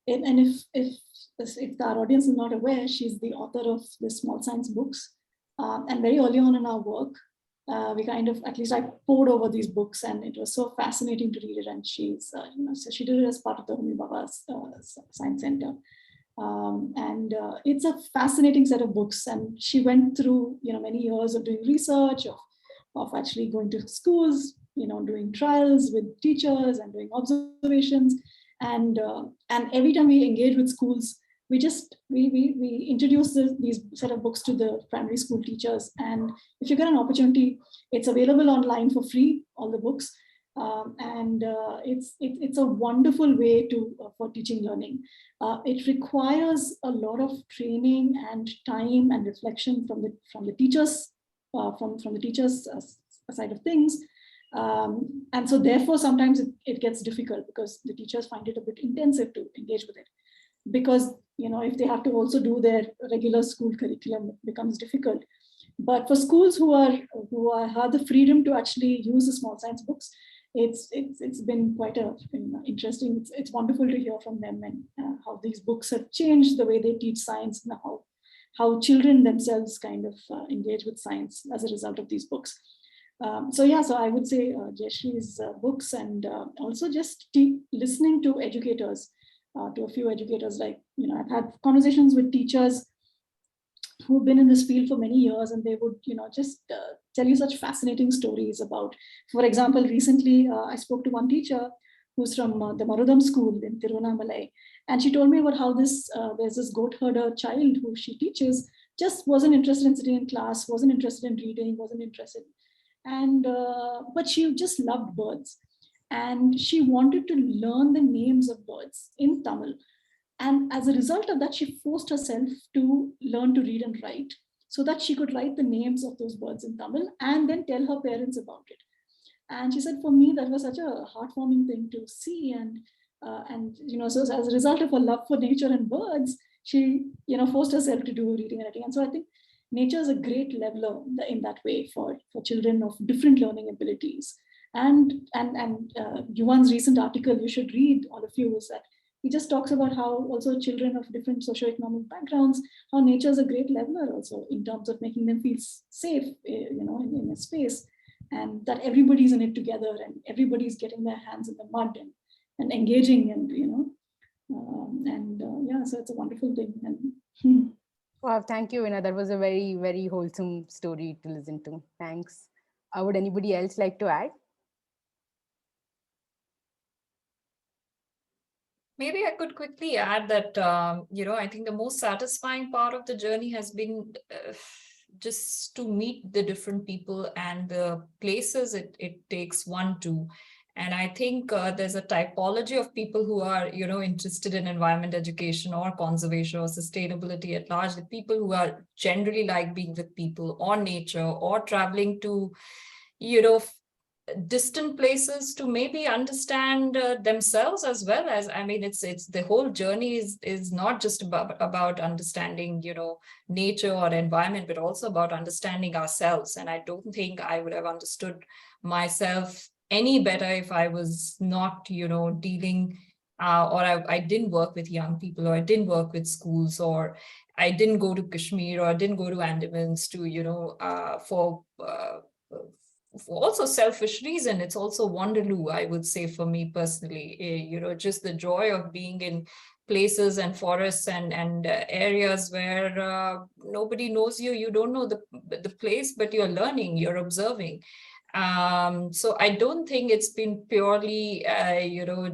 if our audience is not aware, she's the author of the Small Science books. And very early on in our work, we kind of, at least I pored over these books, and it was so fascinating to read it. And she's, so she did it as part of the Homi Bhabha Science Center. It's a fascinating set of books, and she went through many years of doing research, of actually going to schools, doing trials with teachers and doing observations, and every time we engage with schools, we introduce these set of books to the primary school teachers. And if you get an opportunity, it's available online for free, all the books. It's a wonderful way for teaching learning. It requires a lot of training and time and reflection from the teachers, from the teachers' side of things. And so therefore, sometimes it gets difficult because the teachers find it a bit intensive to engage with it. Because if they have to also do their regular school curriculum, it becomes difficult. But for schools who have the freedom to actually use the Small Science books, it's been quite interesting. It's wonderful to hear from them, and how these books have changed the way they teach science, and how children themselves kind of engage with science as a result of these books. So I would say Jayashree's books, and also just listening to educators, to a few educators. Like, I've had conversations with teachers who've been in this field for many years, and they would, just tell you such fascinating stories about, for example, recently I spoke to one teacher who's from the Marudam school in Tiruvannamalai, and she told me about how there's this goat herder child who she teaches just wasn't interested in sitting in class, wasn't interested in reading, wasn't interested, but she just loved birds, and she wanted to learn the names of birds in Tamil. And as a result of that, she forced herself to learn to read and write so that she could write the names of those birds in Tamil and then tell her parents about it. And she said, for me, that was such a heartwarming thing to see. So as a result of her love for nature and birds, she, forced herself to do reading and writing. And so I think nature is a great leveler in that way for children of different learning abilities. And Yuvan's recent article, you should read, all of you, is that he just talks about how also children of different socioeconomic backgrounds, how nature is a great leveler also in terms of making them feel safe, in a space, and that everybody's in it together, and everybody's getting their hands in the mud and engaging, and so it's a wonderful thing. And Wow, thank you, Veena. That was a very, very wholesome story to listen to. Thanks. Would anybody else like to add? Maybe I could quickly add that, I think the most satisfying part of the journey has been just to meet the different people and the places it takes one to. And I think there's a typology of people who are, interested in environment education or conservation or sustainability at large, the people who are generally like being with people or nature or traveling to, distant places to maybe understand themselves as well. As it's the whole journey is not just about understanding nature or environment, but also about understanding ourselves. And I don't think I would have understood myself any better if I was not dealing or I didn't work with young people, or I didn't work with schools, or I didn't go to Kashmir, or I didn't go to Andamans to for also selfish reason. It's also Wanderloo, I would say, for me personally, just the joy of being in places and forests and areas where nobody knows you. You don't know the place, but you're learning, you're observing. So I don't think it's been purely,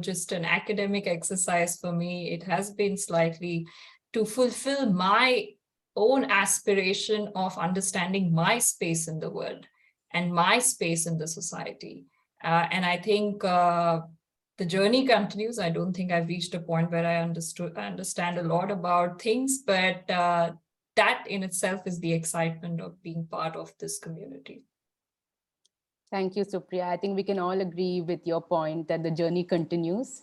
just an academic exercise for me. It has been slightly to fulfill my own aspiration of understanding my space in the world and my space in the society. And I think the journey continues. I don't think I've reached a point where I understand a lot about things, but that in itself is the excitement of being part of this community. Thank you, Supriya. I think we can all agree with your point that the journey continues.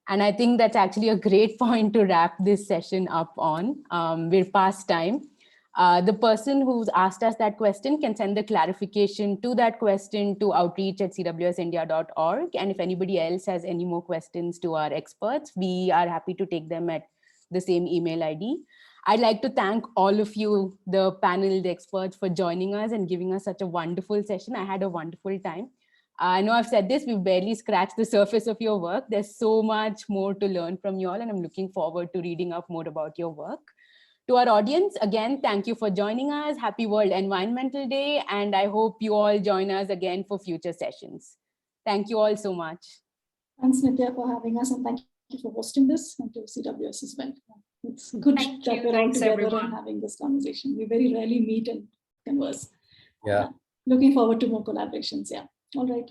And I think that's actually a great point to wrap this session up on. We're past time. The person who's asked us that question can send the clarification to that question to outreach@cwsindia.org. And if anybody else has any more questions to our experts, we are happy to take them at the same email ID. I'd like to thank all of you, the panel, the experts, for joining us and giving us such a wonderful session. I had a wonderful time. I know I've said this, we've barely scratched the surface of your work. There's so much more to learn from you all, and I'm looking forward to reading up more about your work. To our audience, again, thank you for joining us. Happy World Environmental Day, and I hope you all join us again for future sessions. Thank you all so much. Thanks, Nitya, for having us, and thank you for hosting this, and to CWS as well. It's good Thank that you. we're all Thanks, together everyone. and having this conversation. We very rarely meet and converse. Yeah. Looking forward to more collaborations. Yeah. All right.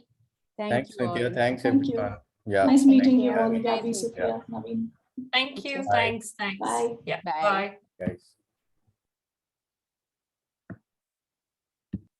Thanks, you all. Nitya. Thanks, Thank you. everyone. Yeah. Nice meeting you. you all, Nice Gabby, meeting you. Supriya, Naveen. Thank you. Bye. Thanks. Bye. Yeah. Bye. Bye. Guys.